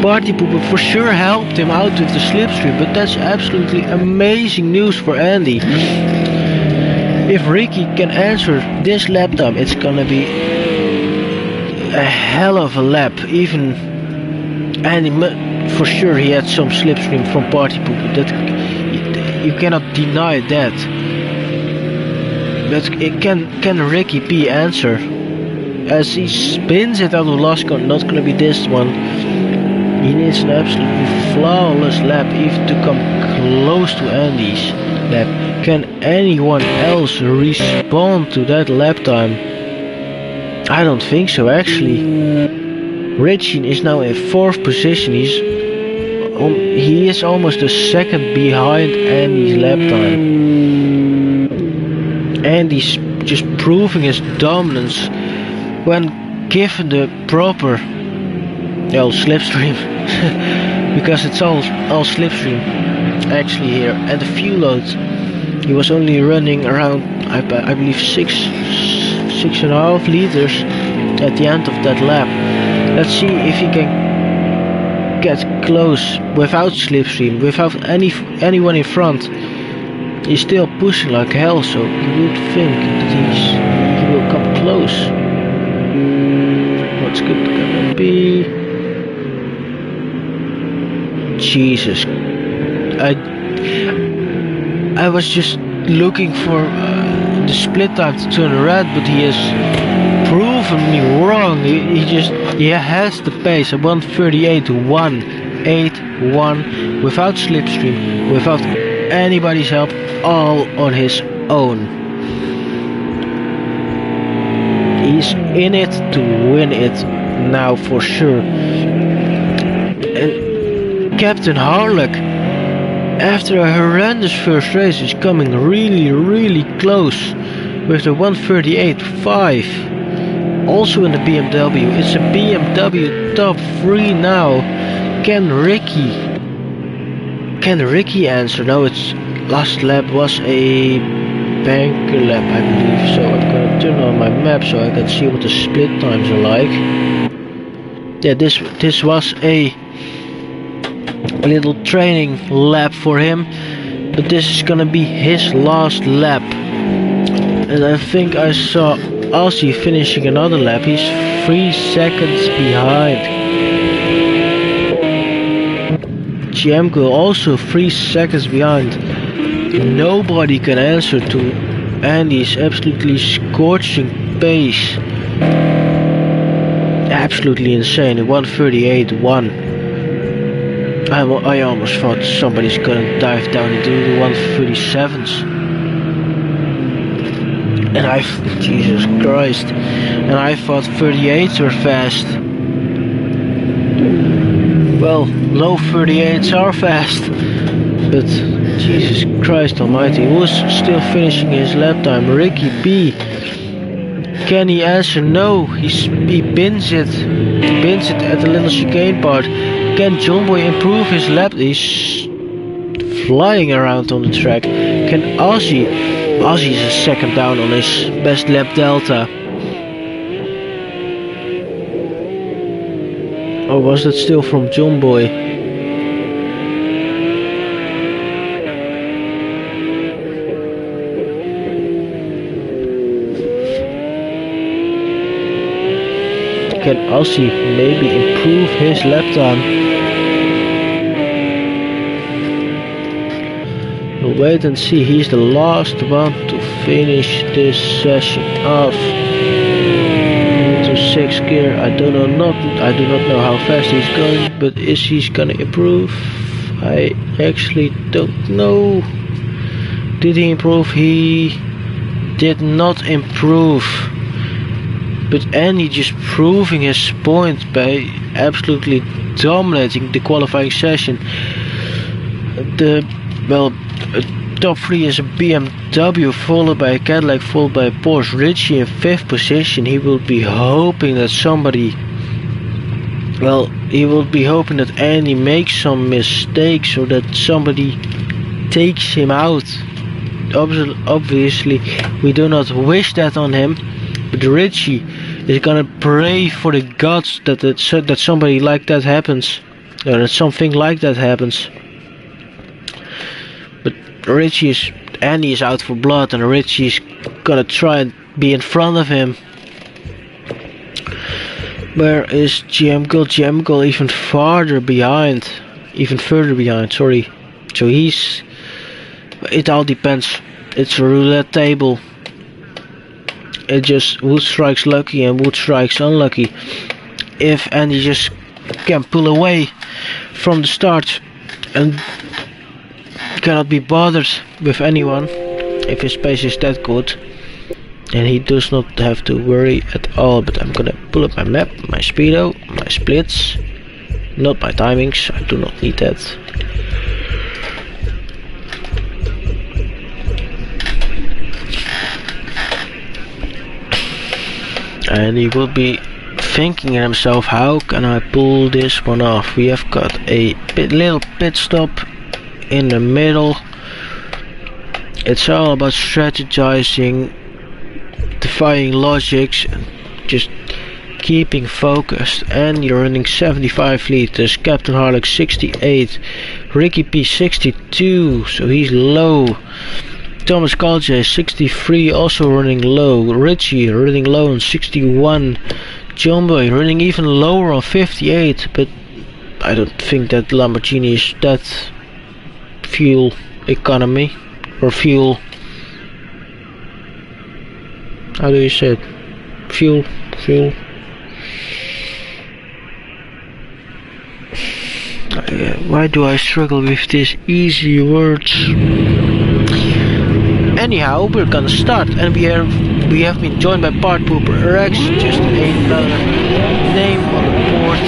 Party Pooper for sure helped him out with the slipstream, but that's absolutely amazing news for Andy. If Ricky can answer this lap time, it's gonna be a hell of a lap. Even Andy, for sure he had some slipstream from Party Pooper. That you cannot deny that. But can Ricky P answer? As he spins it out of last corner, not gonna be this one. He needs an absolutely flawless lap even to come close to Andy's lap. Can anyone else respond to that lap time? I don't think so actually. Richie is now in 4th position. He is almost a second behind Andy's lap time. Andy's just proving his dominance when given the proper slipstream. Because it's all slipstream actually here. And the fuel load, he was only running around I believe 6.5 liters at the end of that lap. Let's see if he can get close without slipstream, without anyone in front. He's still pushing like hell, so you would think that he will come close. What's good gonna be? Jesus, I was just looking for the split time to turn red, but he has proven me wrong. He has the pace at 138.181 without slipstream, without anybody's help, all on his own. He's in it to win it now for sure. And Captain Harlock, after a horrendous first race, is coming really close with the 138.5. Also in the BMW. It's a BMW top 3 now. Can Ricky answer? No, its last lap was a banker lap, I believe. So I'm gonna turn on my map so I can see what the split times are like. Yeah, this was a little training lap for him, but this is gonna be his last lap. And I think I saw Aussie finishing another lap. He's 3 seconds behind. Jmgrll also 3 seconds behind. Nobody can answer to Andy's absolutely scorching pace. Absolutely insane. 138.1. I almost thought somebody's gonna dive down into the 137s. And Jesus Christ. And I thought 38s were fast. Well, low 38s are fast. But Jesus Christ almighty, who's still finishing his lap time? Ricky P. Can he answer? No, he bins it. Bins it at the little chicane part. Can Jmgrll improve his lap? He's flying around on the track. Can Aussie? Aussie's a second down on his best lap delta. Or was that still from Jmgrll? Can Aussie maybe improve his lap time? We'll wait and see. He's the last one to finish this session off. Into 6th gear. I do not know how fast he's going, but is he gonna improve? I actually don't know. Did he improve? He did not improve. But Andy just proving his point by absolutely dominating the qualifying session. Top 3 is a BMW, followed by a Cadillac, followed by a Porsche. Richie in 5th position. He will be hoping that Andy makes some mistakes or that somebody takes him out. Obviously, we do not wish that on him. But Richie is gonna pray for the gods that somebody like that happens, or that something like that happens. But Andy is out for blood, and Richie's gonna try and be in front of him. Where is Jmgrll? Jmgrll even further behind. Sorry. So it all depends. It's a roulette table. It just who strikes lucky and who strikes unlucky. If Andy just can pull away from the start and cannot be bothered with anyone, if his pace is that good, then he does not have to worry at all. But I'm gonna pull up my map, my speedo, my splits, not my timings. I do not need that. And he will be thinking to himself, how can I pull this one off? We have got a little pit stop in the middle. It's all about strategizing, defying logics, and just keeping focused. And you're running 75 liters. Captain Harlock 68, Ricky P 62, so he's low. Thomas Kalj 63, also running low. Richie running low on 61. Jmgrll running even lower on 58, but I don't think that Lamborghini is that fuel economy or fuel. How do you say it? Fuel. Why do I struggle with these easy words? Anyhow, we're gonna start, and we have been joined by Part Pooper Rex, just another name on the board.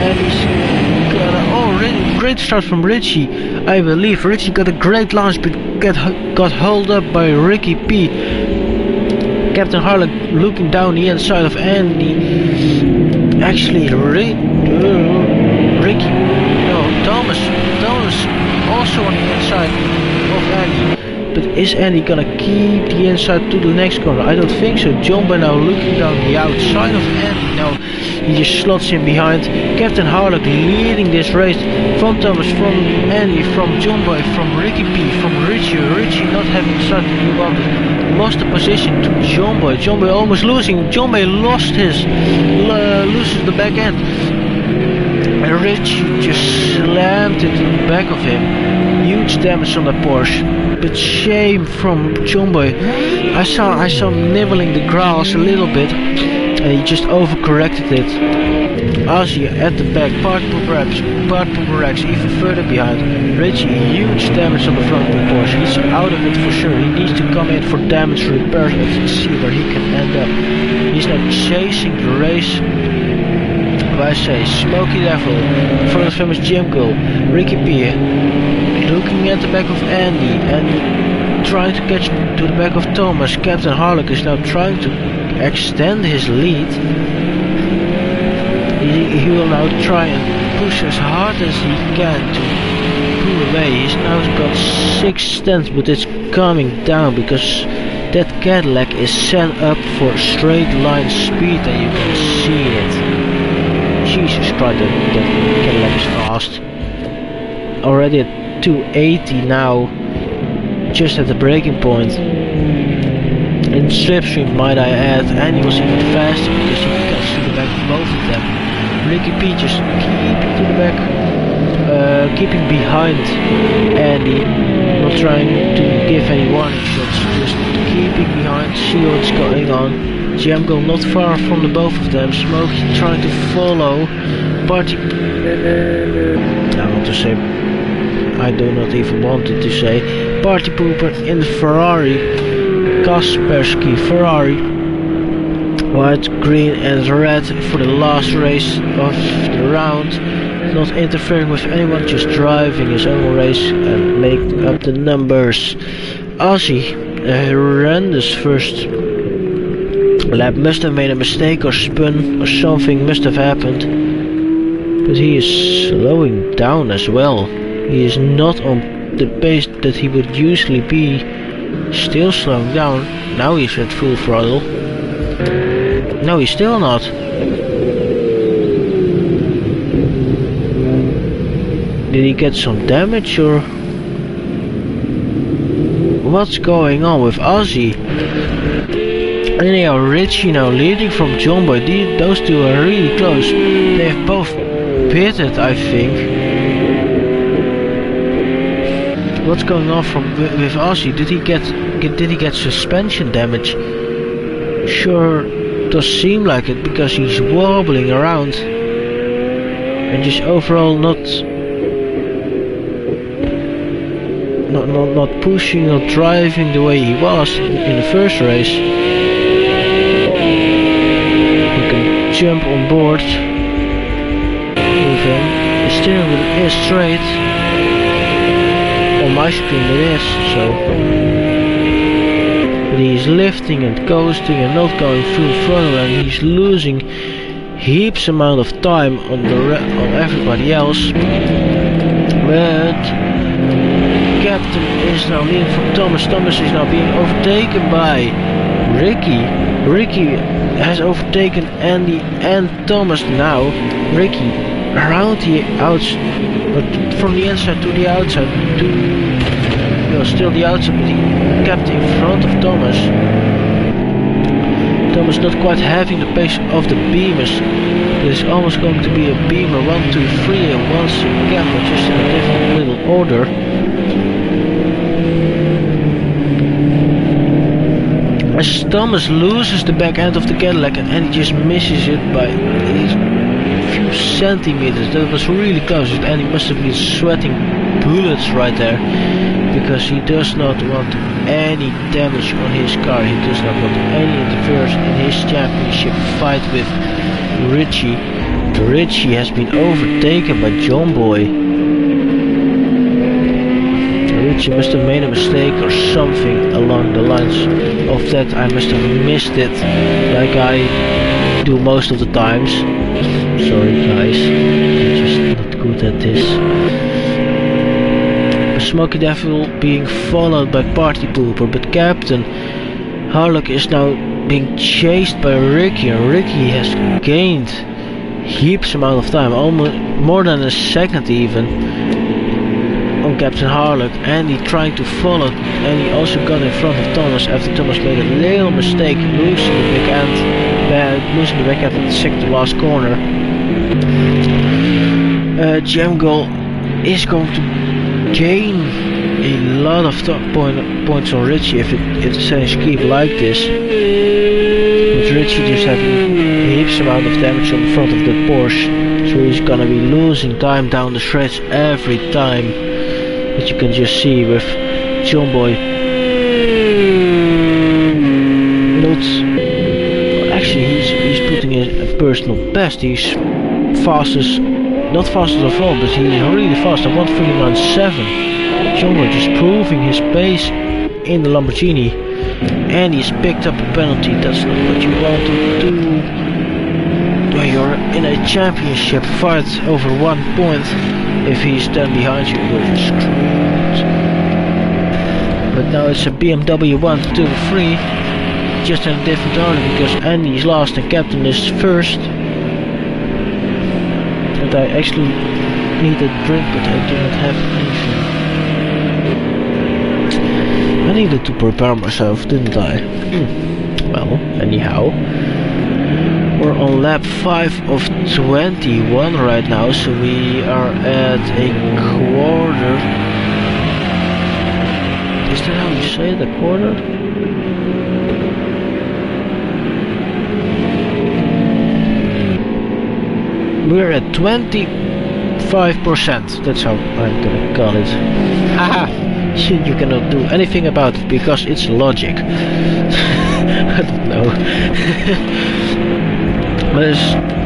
And he's got really great start from Richie. I believe Richie got a great launch, but got held up by Ricky P. Captain Harlock looking down the inside of Andy. Actually, Thomas also on the inside of Andy. But is Andy gonna keep the inside to the next corner? I don't think so. Jmgrll now looking down the outside of Andy. Now he just slots in behind. Captain Harlock leading this race from Thomas, from Andy, from Jmgrll, from Ricky P, from Richie. Richie not having started the wanted. Lost the position to Jmgrll. Jmgrll almost losing. Jmgrll loses the back end. And Richie just slammed into the back of him. Huge damage on the Porsche. But shame from Jmgrll. I saw him nibbling the grass a little bit, and he just overcorrected it. Aussie at the back, part Pooper X even further behind. Richie, huge damage on the front of the Porsche. He's out of it for sure. He needs to come in for damage repairs and see where he can end up. He's now chasing the race. I say Smoky Devil, in front of him is Jmgrll, Ricky P, looking at the back of Andy and trying to catch to the back of Thomas. Captain Harlock is now trying to extend his lead. He will now try and push as hard as he can to pull away. He's now got 6 tenths, but it's coming down because that Cadillac is set up for straight line speed and you can see it. Jesus Christ, that Cadillac is fast. Already at 280 now, just at the braking point. In slipstream, might I add, and he was even faster because he got to the back of both of them. Ricky P just keeping to the back, keeping behind Andy, not trying to give any warning shots, just keeping behind, see what's going on. Jmgrll not far from the both of them. Smokey trying to follow. Party. I want to say. I do not even want it to say. Party Pooper in the Ferrari. Kaspersky Ferrari. White, green, and red for the last race of the round. Not interfering with anyone, just driving his own race and make up the numbers. Aussie, a horrendous first lap, must have made a mistake or spun or something must have happened, but he is slowing down as well. He is not on the pace that he would usually be, still slowing down. Now he's at full throttle. No, he's still not. Did he get some damage or what's going on with Aussie? Anyhow, Richie now leading from Jmgrll. Those two are really close. They have both pitted, I think. What's going on with Aussie? Did he get suspension damage? Sure, does seem like it because he's wobbling around and just overall not pushing or driving the way he was in the first race. Jump on board with him. The steering wheel is straight. On my screen it is, so. But he's lifting and coasting and not going full throttle, and he's losing heaps amount of time on everybody else. But Captain is now leading from Thomas. Thomas is now being overtaken by Ricky. Ricky has overtaken Andy and Thomas now. Ricky around the outside, but from the inside to the outside, still the outside, but he kept in front of Thomas. Thomas not quite having the pace of the Beamers. There's almost going to be a Beamer 1, 2, 3 and once again, but just in a different little order. As Thomas loses the back end of the Cadillac and he just misses it by a few centimeters. That was really close, and he must have been sweating bullets right there, because he does not want any damage on his car. He does not want any interference in his championship fight with Richie. Richie has been overtaken by Jmgrll. Richie must have made a mistake or something along the lines of that. I must have missed it, like I do most of the times. Sorry guys, I'm just not good at this. Smoky Devil being followed by Party Pooper, but Captain Harlock is now being chased by Ricky, and Ricky has gained heaps amount of time, almost more than a second even, on Captain Harlock. And he trying to follow, and he also got in front of Thomas after Thomas made a little mistake, losing the back end at the second to last corner. Jmgrll is going to gain a lot of points on Richie if the settings keep like this. With Richie just having heaps amount of damage on the front of the Porsche, so he's gonna be losing time down the stretch every time. That you can just see with Jomboy not. Actually, he's putting a personal best. He's fastest, not fastest of all, but he's really fast at 1:39.7. Jomboy just proving his pace in the Lamborghini, and he's picked up a penalty. That's not what you want to do when you're in a championship fight over 1 point. If he's then behind you, you're screwed. But now it's a BMW 1-2-3, just in a different order because Andy is last and Captain is first. And I actually need a drink, but I do not have anything. I needed to prepare myself, didn't I? Well, anyhow. We're on lap 5 of 21 right now, so we are at a quarter. Is that how you say it, a quarter? We're at 25%, that's how I'm gonna call it. Haha! You cannot do anything about it because it's logic. I don't know. But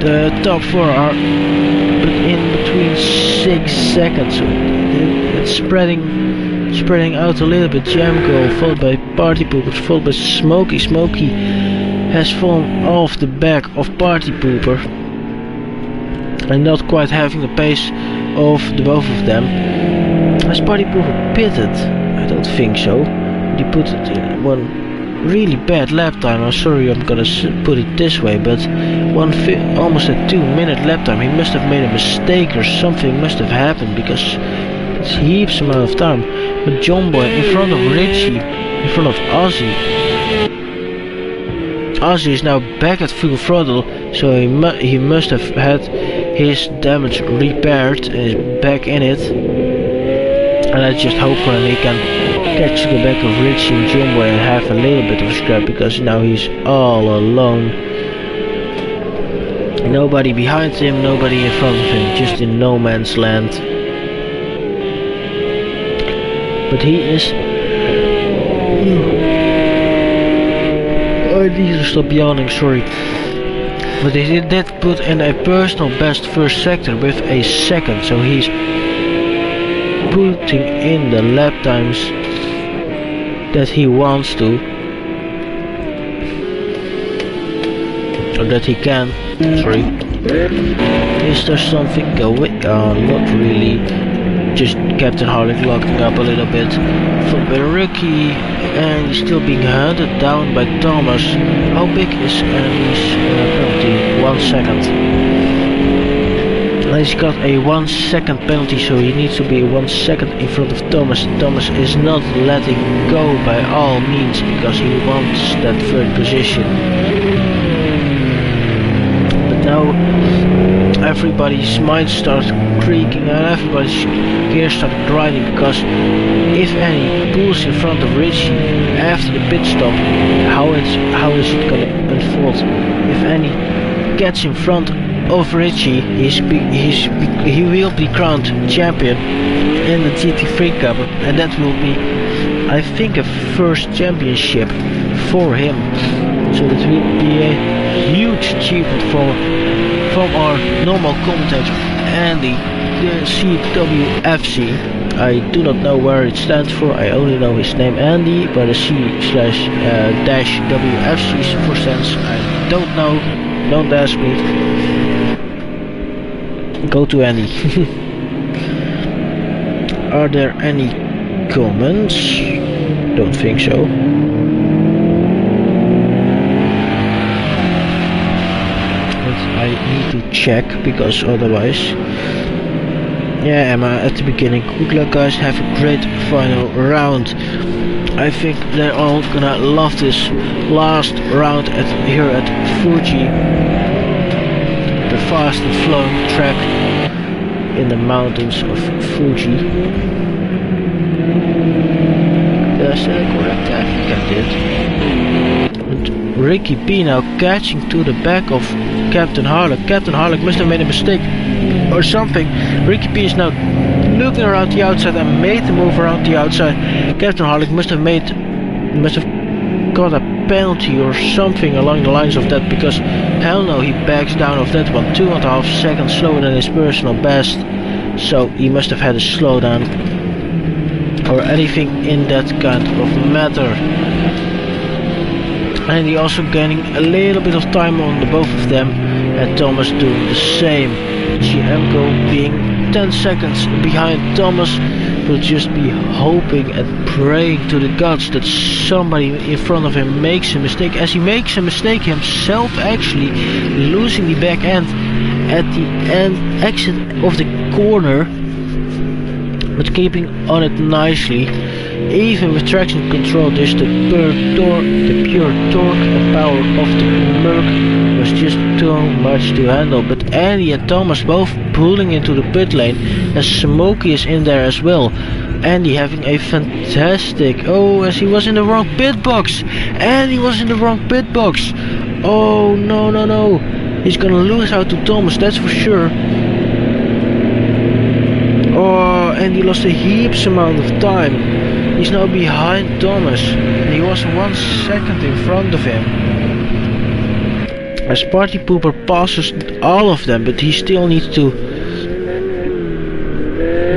the top 4 are in between 6 seconds, so it's spreading out a little bit. Jmgrll followed by Party Pooper, followed by Smokey. Smokey has fallen off the back of Party Pooper and not quite having the pace of the both of them. Has Party Pooper pitted? I don't think so. He put it in one really bad lap time. I'm sorry, I'm gonna put it this way, but almost a 2-minute lap time. He must have made a mistake or something must have happened because it's heaps amount of time. But Jomboy in front of Richie, in front of Aussie. Aussie is now back at full throttle, so he must have had his damage repaired and is back in it. And I just hope for him he can catch the back of Richie and Jomboy and have a little bit of scrap, because now he's all alone. Nobody behind him, nobody in front of him, just in no man's land. But he is... I need to stop yawning, sorry. But he did put in a personal best first sector with a second, so he's putting in the lap times that he wants to, or that he can. Sorry. Is there something going on? Not really. Just Captain Harley locking up a little bit. Followed by Ricky, and he's still being hunted down by Thomas. How big is Andy's penalty? 1 second. He's got a 1 second penalty, so he needs to be 1 second in front of Thomas. Thomas is not letting go by all means because he wants that third position. But now everybody's mind starts creaking and everybody's gears start grinding, because if Andy pulls in front of Richie after the pit stop, how is it gonna unfold? If Andy gets in front of Richie, he will be crowned champion in the GT3 Cup, and that will be, I think, a first championship for him. So that will be a huge achievement from our normal commentator Andy, the CWFC. I do not know where it stands for. I only know his name Andy, but the C/WFC for stands. I don't know. Don't ask me. Go to Andy. Are there any comments? Don't think so. But I need to check, because otherwise... Yeah, Emma at the beginning. Good luck guys, have a great final round. I think they're all gonna love this last round here at Fuji. The fast and flowing track. in the mountains of Fuji. Did I say that correct? I think I did. And Ricky P now catching to the back of Captain Harlock. Captain Harlock must have made a mistake or something. Ricky P is now looking around the outside and made the move around the outside. Captain Harlock must have got a penalty or something along the lines of that, because hell no, he backs down of that one. 2.5 seconds slower than his personal best, so he must have had a slowdown or anything in that kind of matter. And he also gaining a little bit of time on the both of them, and Thomas doing the same. Jmgrll being 10 seconds behind Thomas, will just be hoping and praying to the gods that somebody in front of him makes a mistake, as he makes a mistake himself, actually losing the back end at the exit of the corner, but keeping on it nicely. Even with traction control, this the pure torque and power of the Merc was just too much to handle. But Andy and Thomas both pulling into the pit lane, as Smokey is in there as well. Andy having a fantastic, as he was in the wrong pit box. Andy was in the wrong pit box. Oh no, he's gonna lose out to Thomas, that's for sure. Oh, and he lost a heaps amount of time. He's now behind Thomas, and he was 1 second in front of him. As Party Pooper passes all of them, but he still needs to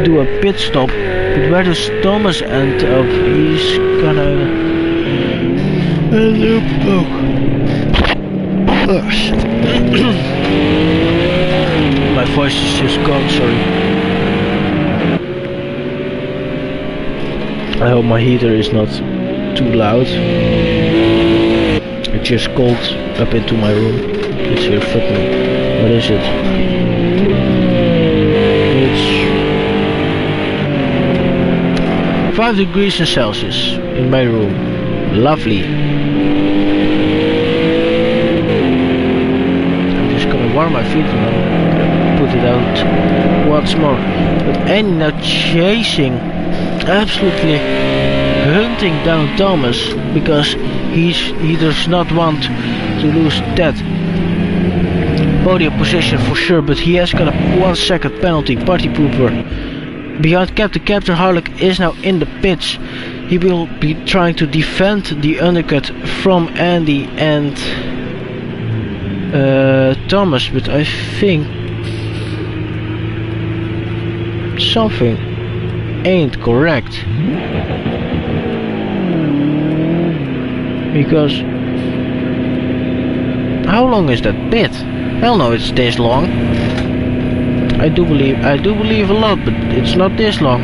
do a pit stop. But where does Thomas end up? He's gonna end up. Oh shit. My voice is just gone, sorry. I hope my heater is not too loud. It just cold up into my room. It's here fucking... What is it? It's 5 degrees in Celsius in my room. Lovely. I'm just gonna warm my feet and I'm gonna put it out once more. But Andy now chasing, absolutely hunting down Thomas, because he does not want to lose that podium position for sure. But he has got a 1 second penalty. Party Pooper behind Captain Harlock is now in the pits. He will be trying to defend the undercut from Andy and Thomas, but I think something ain't correct, because how long is that pit? Hell no, it's this long. I do believe a lot, but it's not this long.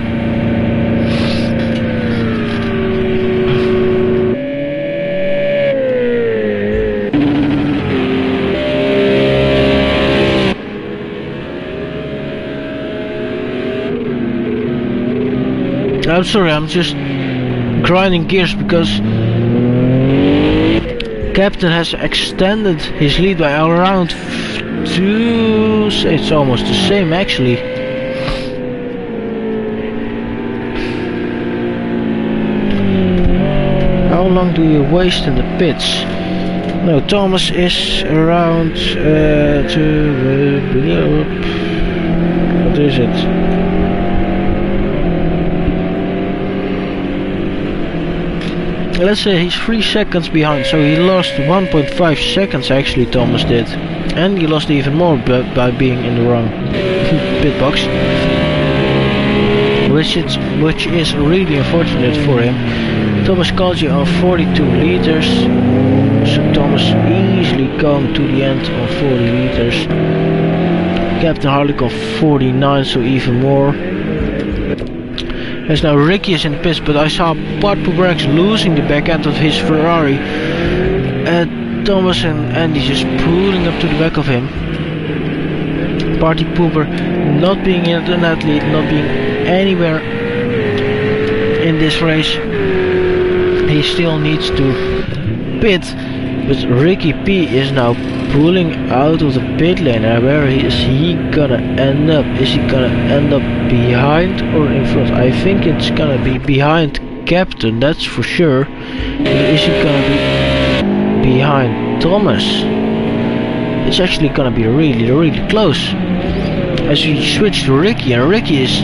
I'm sorry, I'm just grinding gears because Captain has extended his lead by around 2. It's almost the same actually. How long do you waste in the pits? No, Thomas is around what is it? Let's say he's 3 seconds behind, so he lost 1.5 seconds actually, Thomas did. And he lost even more by being in the wrong pit box, which is really unfortunate for him. Thomas called you on 42 liters, so Thomas easily come to the end on 40 liters. Captain Harlock on 49, so even more. As now Ricky is in the pits, but I saw Bart Pooper losing the back end of his Ferrari, and Thomas and Andy just pulling up to the back of him. Party Pooper not being in that lead, not being anywhere in this race. He still needs to pit, but Ricky P is now pulling out of the pit lane. Where is he gonna end up? Is he gonna end up behind or in front? I think it's gonna be behind Captain, that's for sure. Is he gonna be behind Thomas? It's actually gonna be really close. As we switch to Ricky, and Ricky has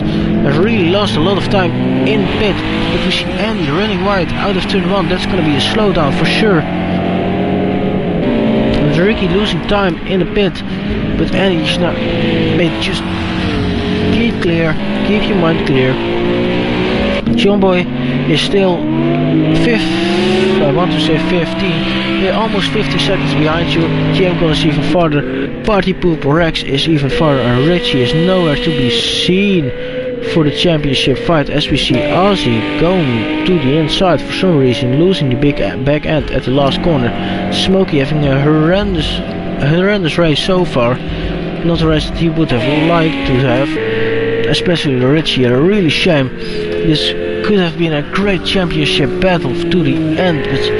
really lost a lot of time in pit. But we see Andy running wide out of turn 1. That's gonna be a slowdown for sure. With Ricky losing time in the pit, but Andy's now made just keep clear, keep your mind clear. Jmgrll is still 5th, I want to say 15, yeah, almost 50 seconds behind you. Jmgrll is even farther, Party Poop Rex is even farther, and Richie is nowhere to be seen for the championship fight, as we see Aussie going to the inside for some reason, losing the big back end at the last corner. Smokey having a horrendous race so far, not the race that he would have liked to have, especially Richie. A really shame. This could have been a great championship battle to the end, but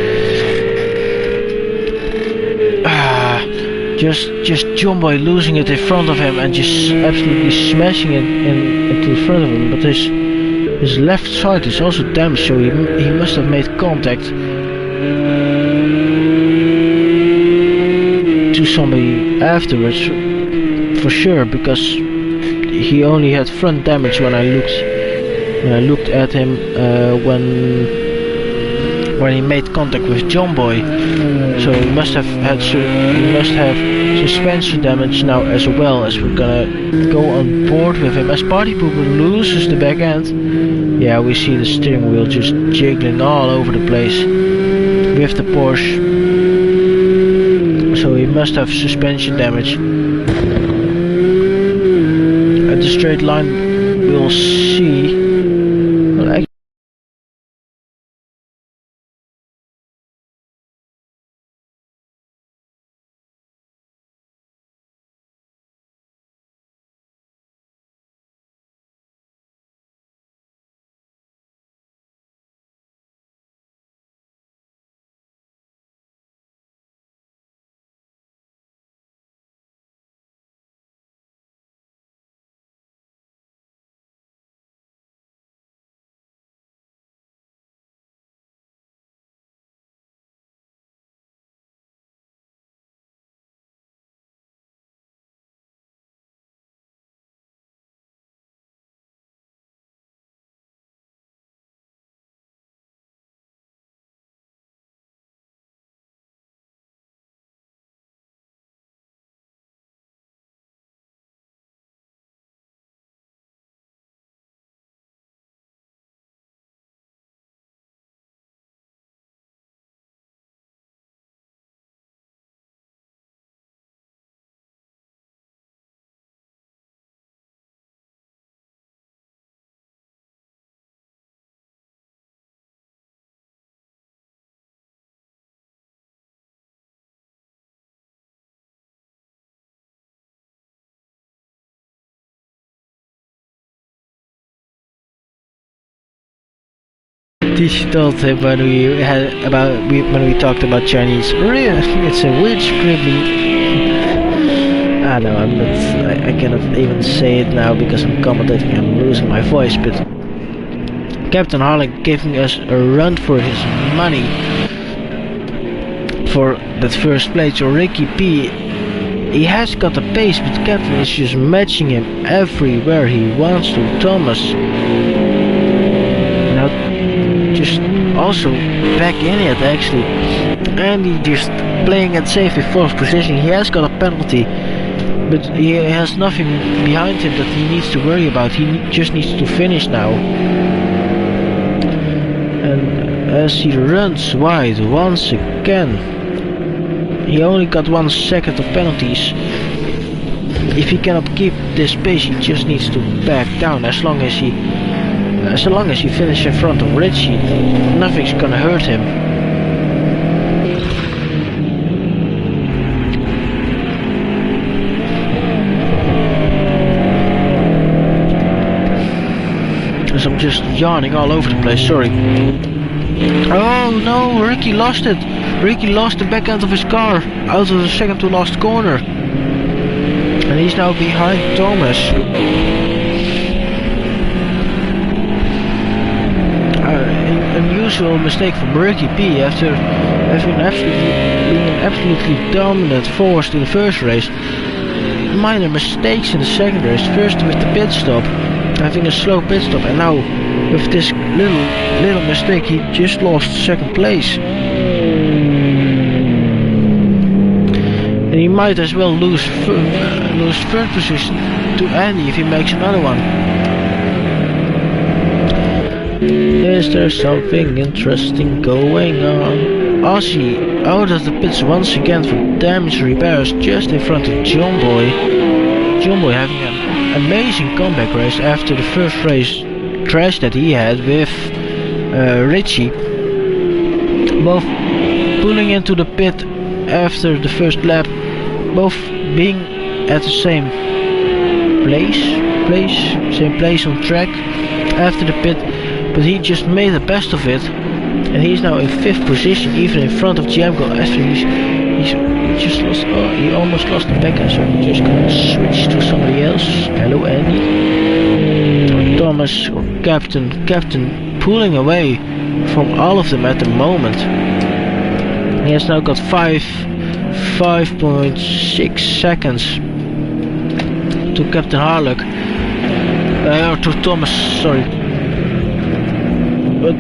just Jmgrll losing it in front of him and just absolutely smashing it into the front of him. But his left side is also damaged, so he must have made contact to somebody afterwards for sure, because he only had front damage when I looked at him when he made contact with Jmgrll. So he must have suspension damage now as well, as we're gonna go on board with him. As Party Pooper loses the back end, yeah, we see the steering wheel just jiggling all over the place with the Porsche. So he must have suspension damage. At the straight line we'll see. Well, Teach told him when we talked about Chinese. Really, it's a weird scribbling. I know I'm not. I cannot even say it now because I'm commentating. I'm losing my voice. But Captain Harling giving us a run for his money for that first place. So Ricky P, he has got the pace, but Captain is just matching him everywhere he wants to. Thomas now just also back in it actually, and he just playing it safe with 4th position. He has got a penalty, but he has nothing behind him that he needs to worry about. He just needs to finish now. And as he runs wide once again, he only got 1 second of penalties. If he cannot keep this pace, he just needs to back down. As long as he finishes in front of Richie, nothing's gonna hurt him. So I'm just yawning all over the place, sorry. Oh no, Ricky lost it. Ricky lost the back end of his car out of the second to last corner. And he's now behind Thomas. Unusual mistake from Ricky P after having being an absolutely dominant force in the first race. Minor mistakes in the second race. First with the pit stop, having a slow pit stop, and now with this little mistake he just lost second place. And he might as well lose third position to Andy if he makes another one. Is there something interesting going on? Aussie out of the pits once again for damage repairs just in front of Jmgrll. Jmgrll having an amazing comeback race after the first race crash that he had with Richie. Both pulling into the pit after the first lap, both being at the same place on track after the pit. But he just made the best of it, and he's now in 5th position, even in front of Jmgrll. After he just lost, he almost lost the back end, so I'm just gonna switch to somebody else. Hello, Andy. Thomas or Captain pulling away from all of them at the moment. He has now got 5.6 seconds to Captain Harlock, or to Thomas. Sorry. What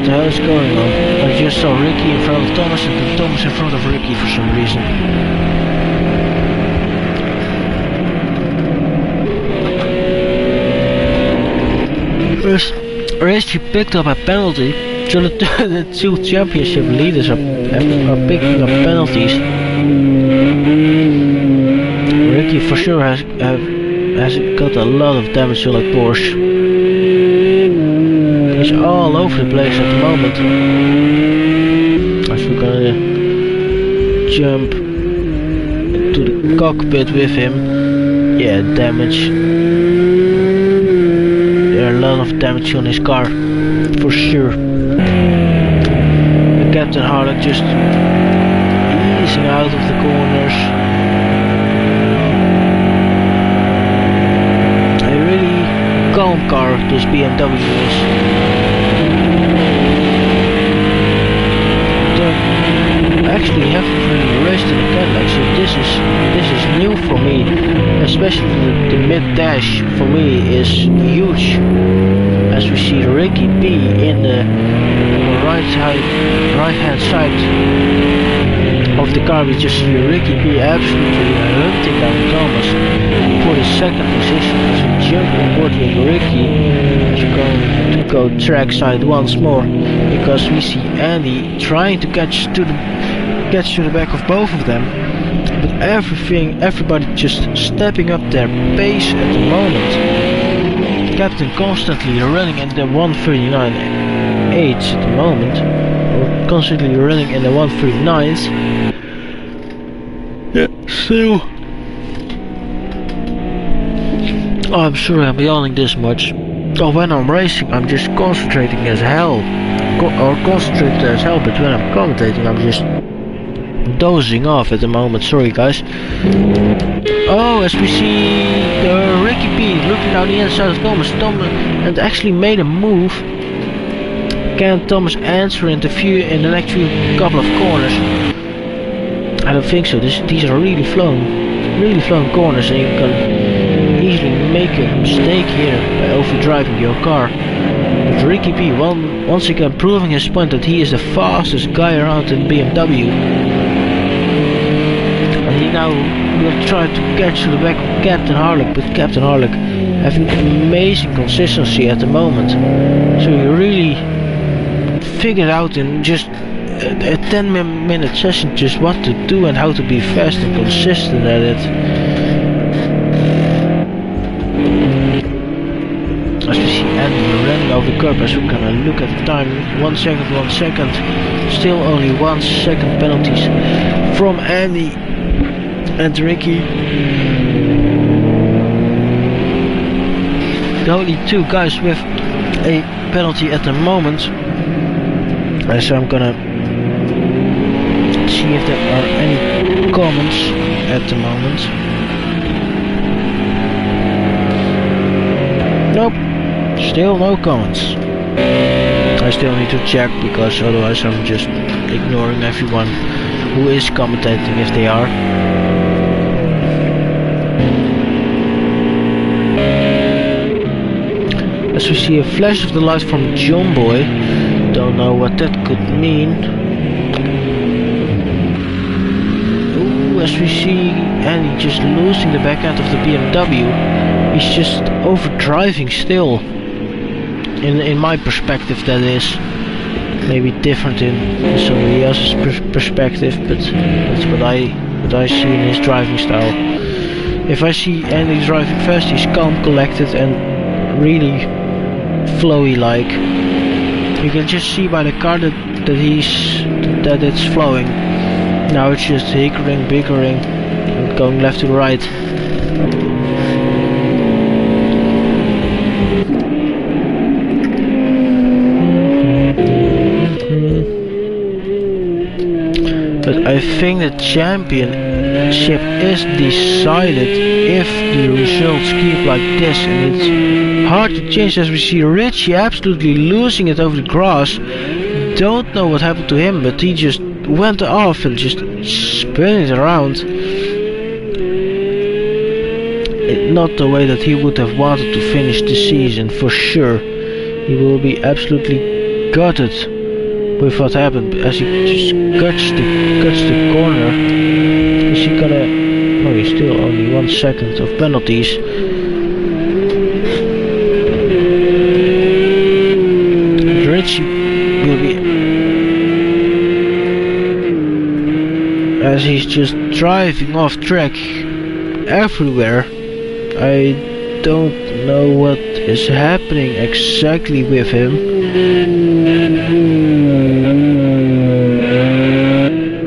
the hell is going on? I just saw Ricky in front of Thomas and then Thomas in front of Ricky for some reason. First, Richie picked up a penalty, so the two championship leaders are picking up penalties. Ricky for sure has got a lot of damage to that Porsche. He's all over the place at the moment. As we're gonna jump to the cockpit with him. Yeah, damage. There are a lot of damage on his car, for sure. The Captain Harlock just easing out of the corners. A really calm car this BMW is. Actually haven't really raced in a Cadillac, so this is new for me. Especially the mid-dash for me is huge. As we see Ricky P in the right hand side of the car, we just see Ricky P absolutely hunting down Thomas for the second position. As we jump on board with Ricky, as we're going to go trackside once more, because we see Andy trying to catch to the back of both of them, but everybody just stepping up their pace at the moment. Captain constantly running in the 139.8 at the moment, or constantly running in the 139s. Yeah, still. I'm sorry I'm yawning this much. Oh, when I'm racing I'm just concentrating as hell, concentrated as hell, but when I'm commentating I'm just dozing off at the moment. Sorry guys. Oh, as we see Ricky P looking down the inside of Thomas, and actually made a move. Can Thomas answer in the next few couple of corners? I don't think so. These are really flown corners, and you can easily make a mistake here by overdriving your car. But Ricky P once again proving his point that he is the fastest guy around in BMW. And he now will try to catch to the back of Captain Harlock, but Captain Harlock having amazing consistency at the moment. So he really figured out in just a 10-minute session just what to do and how to be fast and consistent at it. As we see Andy running over the curb, as we're gonna look at the time, 1 second, still only 1 second penalties from Andy and Ricky. The only two guys with a penalty at the moment. So I'm gonna see if there are any comments at the moment. Nope, still no comments. I still need to check, because otherwise I'm just ignoring everyone who is commentating if they are. As we see a flash of the light from John Boy, don't know what that could mean. Ooh, as we see Andy just losing the back end of the BMW, he's just overdriving still. In my perspective, that is. Maybe different in somebody else's perspective, but that's what I see in his driving style. If I see Andy driving fast, he's calm, collected, and really flowy like. You can just see by the car that it's flowing. Now it's just hickering, bickering, and going left to right. But I think the championship is decided if the results keep like this, and it's hard to change, as we see Richie absolutely losing it over the grass. Don't know what happened to him, but he just went off and just spun it around. Not the way that he would have wanted to finish the season, for sure. He will be absolutely gutted with what happened, as he just cuts the corner. Is he gonna... oh, he's still only 1 second of penalties. Richie will be... as he's just driving off track everywhere. I don't know what is happening exactly with him.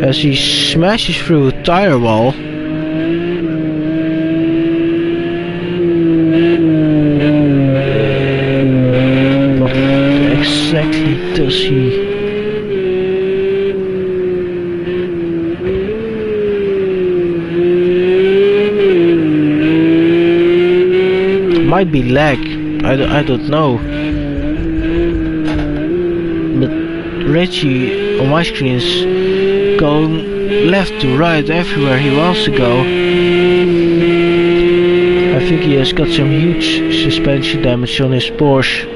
As he smashes through a tire wall. What exactly does he... might be lag, I don't know. But Richie on my screen is going left to right everywhere he wants to go. I think he has got some huge suspension damage on his Porsche.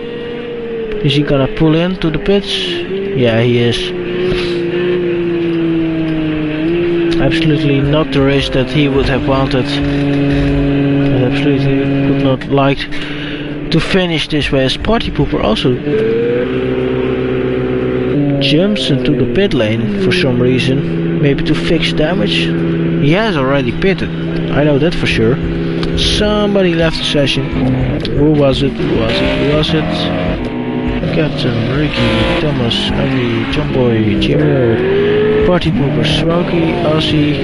Is he gonna pull into the pits? Yeah, he is. Absolutely not the race that he would have wanted. I absolutely would not like to finish this way. As Party Pooper also jumps into the pit lane for some reason, maybe to fix damage. He has already pitted, I know that for sure. Somebody left the session. Who was it? Who was it? Who was it? Captain, Ricky, Thomas, Andy, John Boy, Jmgrll, Party Pooper, Racing Aussie.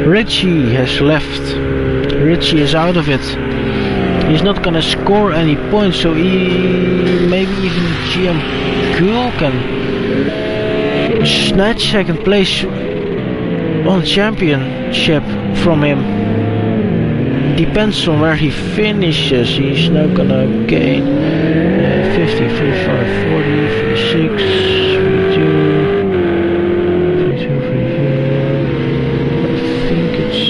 Richie has left. Richie is out of it. He's not gonna score any points, so maybe even Jmgrll can snatch second place on championship from him. Depends on where he finishes. He's now gonna gain 50, 45, 40, 46, 42, 42, 43. I think it's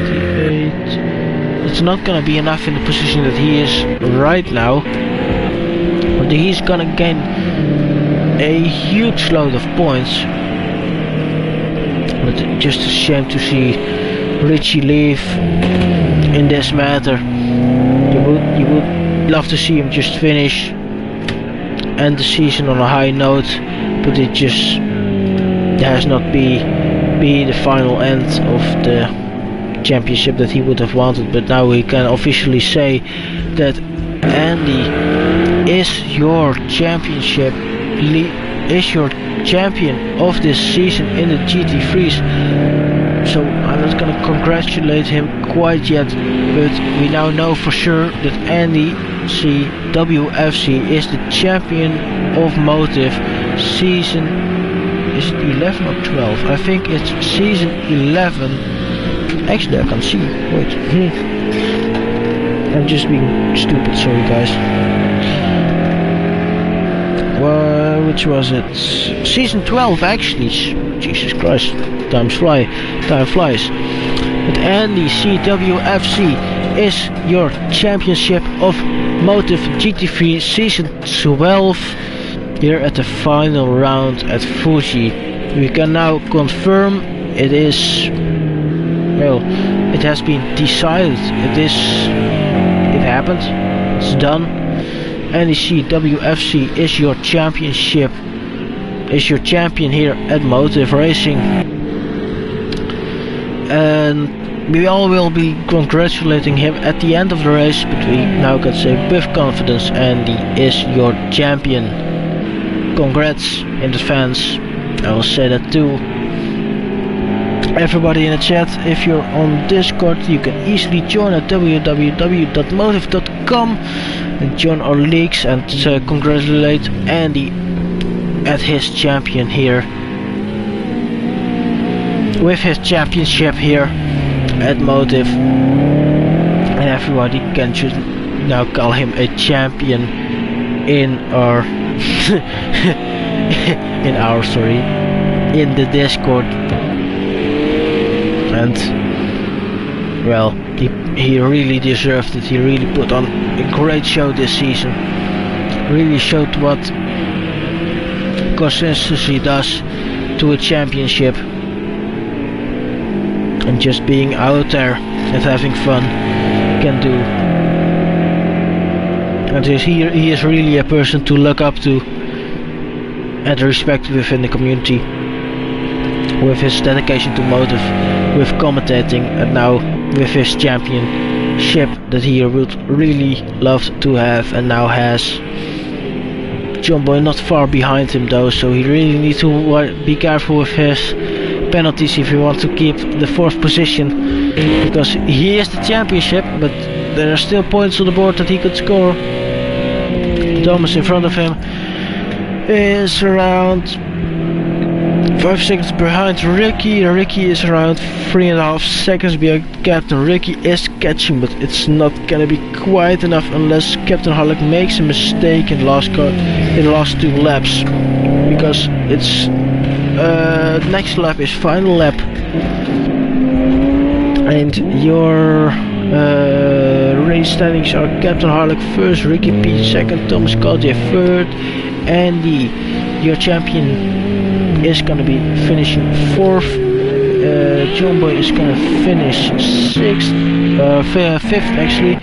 28. It's not gonna be enough in the position that he is right now. But he's gonna gain a huge load of points. But just a shame to see Richie leave in this matter. You would love to see him just finish, end the season on a high note, but it just has not be the final end of the championship that he would have wanted. But now we can officially say that Andy is your championship is your champion of this season in the GT3s. So I'm not gonna congratulate him quite yet, but we now know for sure that Andy CWFC is the champion of Motive season. Is it 11 or 12? I think it's season 11. Actually, I can't see. Wait. I'm just being stupid. Sorry, guys. Which was it? Season 12, actually. Jesus Christ. Time flies. But Andy, CWFC is your championship of Motive GT3 season 12 here at the final round at Fuji. We can now confirm it is, well, it has been decided. It happened. It's done. Andy, CWFC is your championship, is your champion here at Motive Racing. And we all will be congratulating him at the end of the race, but we now can say with confidence Andy is your champion. Congrats in advance. I will say that too. Everybody in the chat, if you're on Discord, you can easily join at www.motive.com and join our leagues and congratulate Andy at his champion here, with his championship here at Motive. And everybody can just now call him a champion in our in the Discord. And well, he really deserved it. He really put on a great show this season. Really showed what consistency does to a championship, and just being out there and having fun can do. And he is really a person to look up to and respect within the community, with his dedication to Motive, with commentating, and now with his championship that he would really love to have and now has. John Boy not far behind him though, so he really needs to be careful with his penalties if he wants to keep the 4th position, because he is the championship, but there are still points on the board that he could score. Thomas in front of him is around 5 seconds behind Ricky. Ricky is around 3.5 seconds behind Captain. Ricky is catching, but it's not gonna be quite enough unless Captain Harlock makes a mistake in the last 2 laps, because it's next lap is final lap, and your race standings are Captain Harlock first, Ricky P second, Thomas Caldier third, Andy, your champion, is gonna be finishing 4th. John Boy is gonna finish 6th, 5th actually.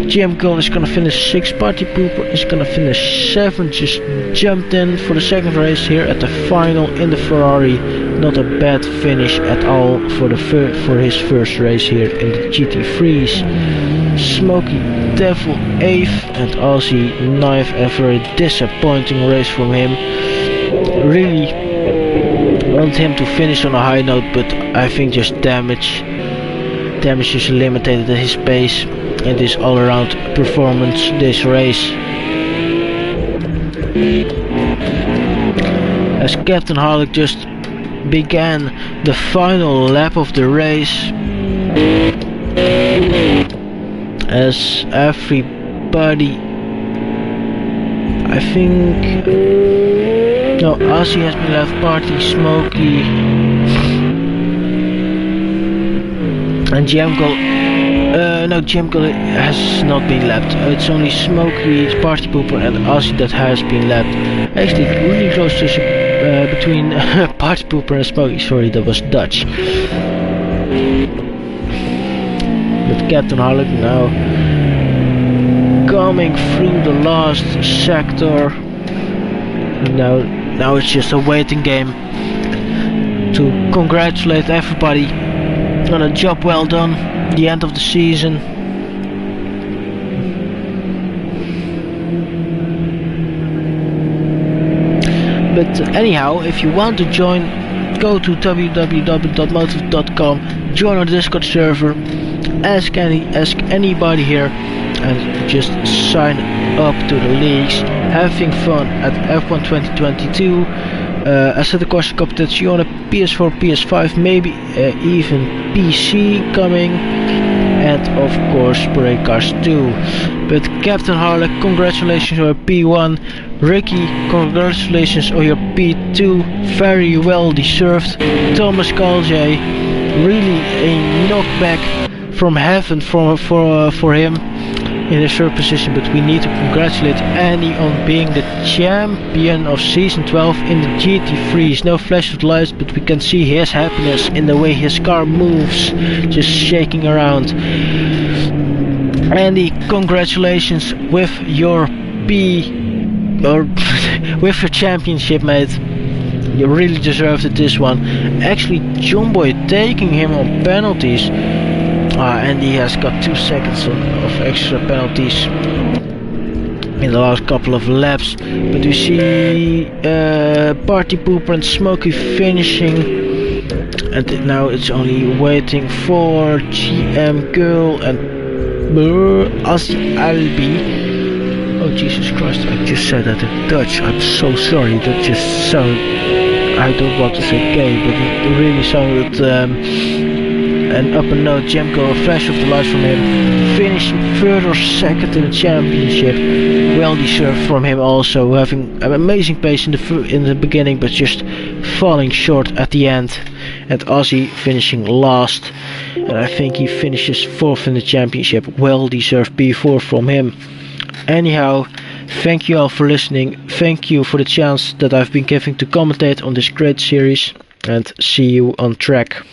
Jmgrll is gonna finish 6th. Party Pooper is gonna finish 7th. Just jumped in for the 2nd race here at the final in the Ferrari. Not a bad finish at all for his first race here in the GT3s. Smoky Devil 8th and Aussie 9th. A very disappointing race from him. Really want him to finish on a high note, but I think just damage is limited at his pace and his all-around performance this race. As Captain Harlock just began the final lap of the race, as everybody, I think, no, Aussie has been left, Party, Smokey, and Jmgrll. No, Jmgrll has not been lapped. It's only Smokey, Party Pooper, and Aussie that has been lapped. Actually, really close to between Party Pooper and Smokey. Sorry, that was Dutch. But Captain Harlock now coming through the last sector. Now it's just a waiting game to congratulate everybody on a job well done, the end of the season. But anyhow, if you want to join, go to www.motive.com, join our Discord server, ask anybody here and just sign up to the leagues, having fun at F1 2022. Assetto Corsa Commentators on a PS4, PS5, maybe even PC coming, and of course Parade Cars 2. But Captain Harley, congratulations on your P1. Ricky, congratulations on your P2, very well deserved. Thomas Kalje, really a knockback from heaven for him in the third position, but we need to congratulate Andy on being the champion of season 12 in the GT3. No flash of lights, but we can see his happiness in the way his car moves, just shaking around. Andy, congratulations with your with your championship, mate. You really deserved it, this one. Actually, John Boy taking him on penalties. And he has got 2 seconds of extra penalties in the last couple of laps. But we see Party Pooper and Smokey finishing, and now it's only waiting for Jmgrll and Aussie Albi. Oh Jesus Christ, I just said that in Dutch. I'm so sorry, that just sounded, I don't want to say gay, but it really sounded an upper note. Jmgrll, a flash of the lights from him, finishing further second in the championship. Well deserved from him also, having an amazing pace in the beginning, but just falling short at the end. And Aussie finishing last, and I think he finishes 4th in the championship. Well deserved P4 from him. Anyhow, thank you all for listening. Thank you for the chance that I've been given to commentate on this great series, and see you on track.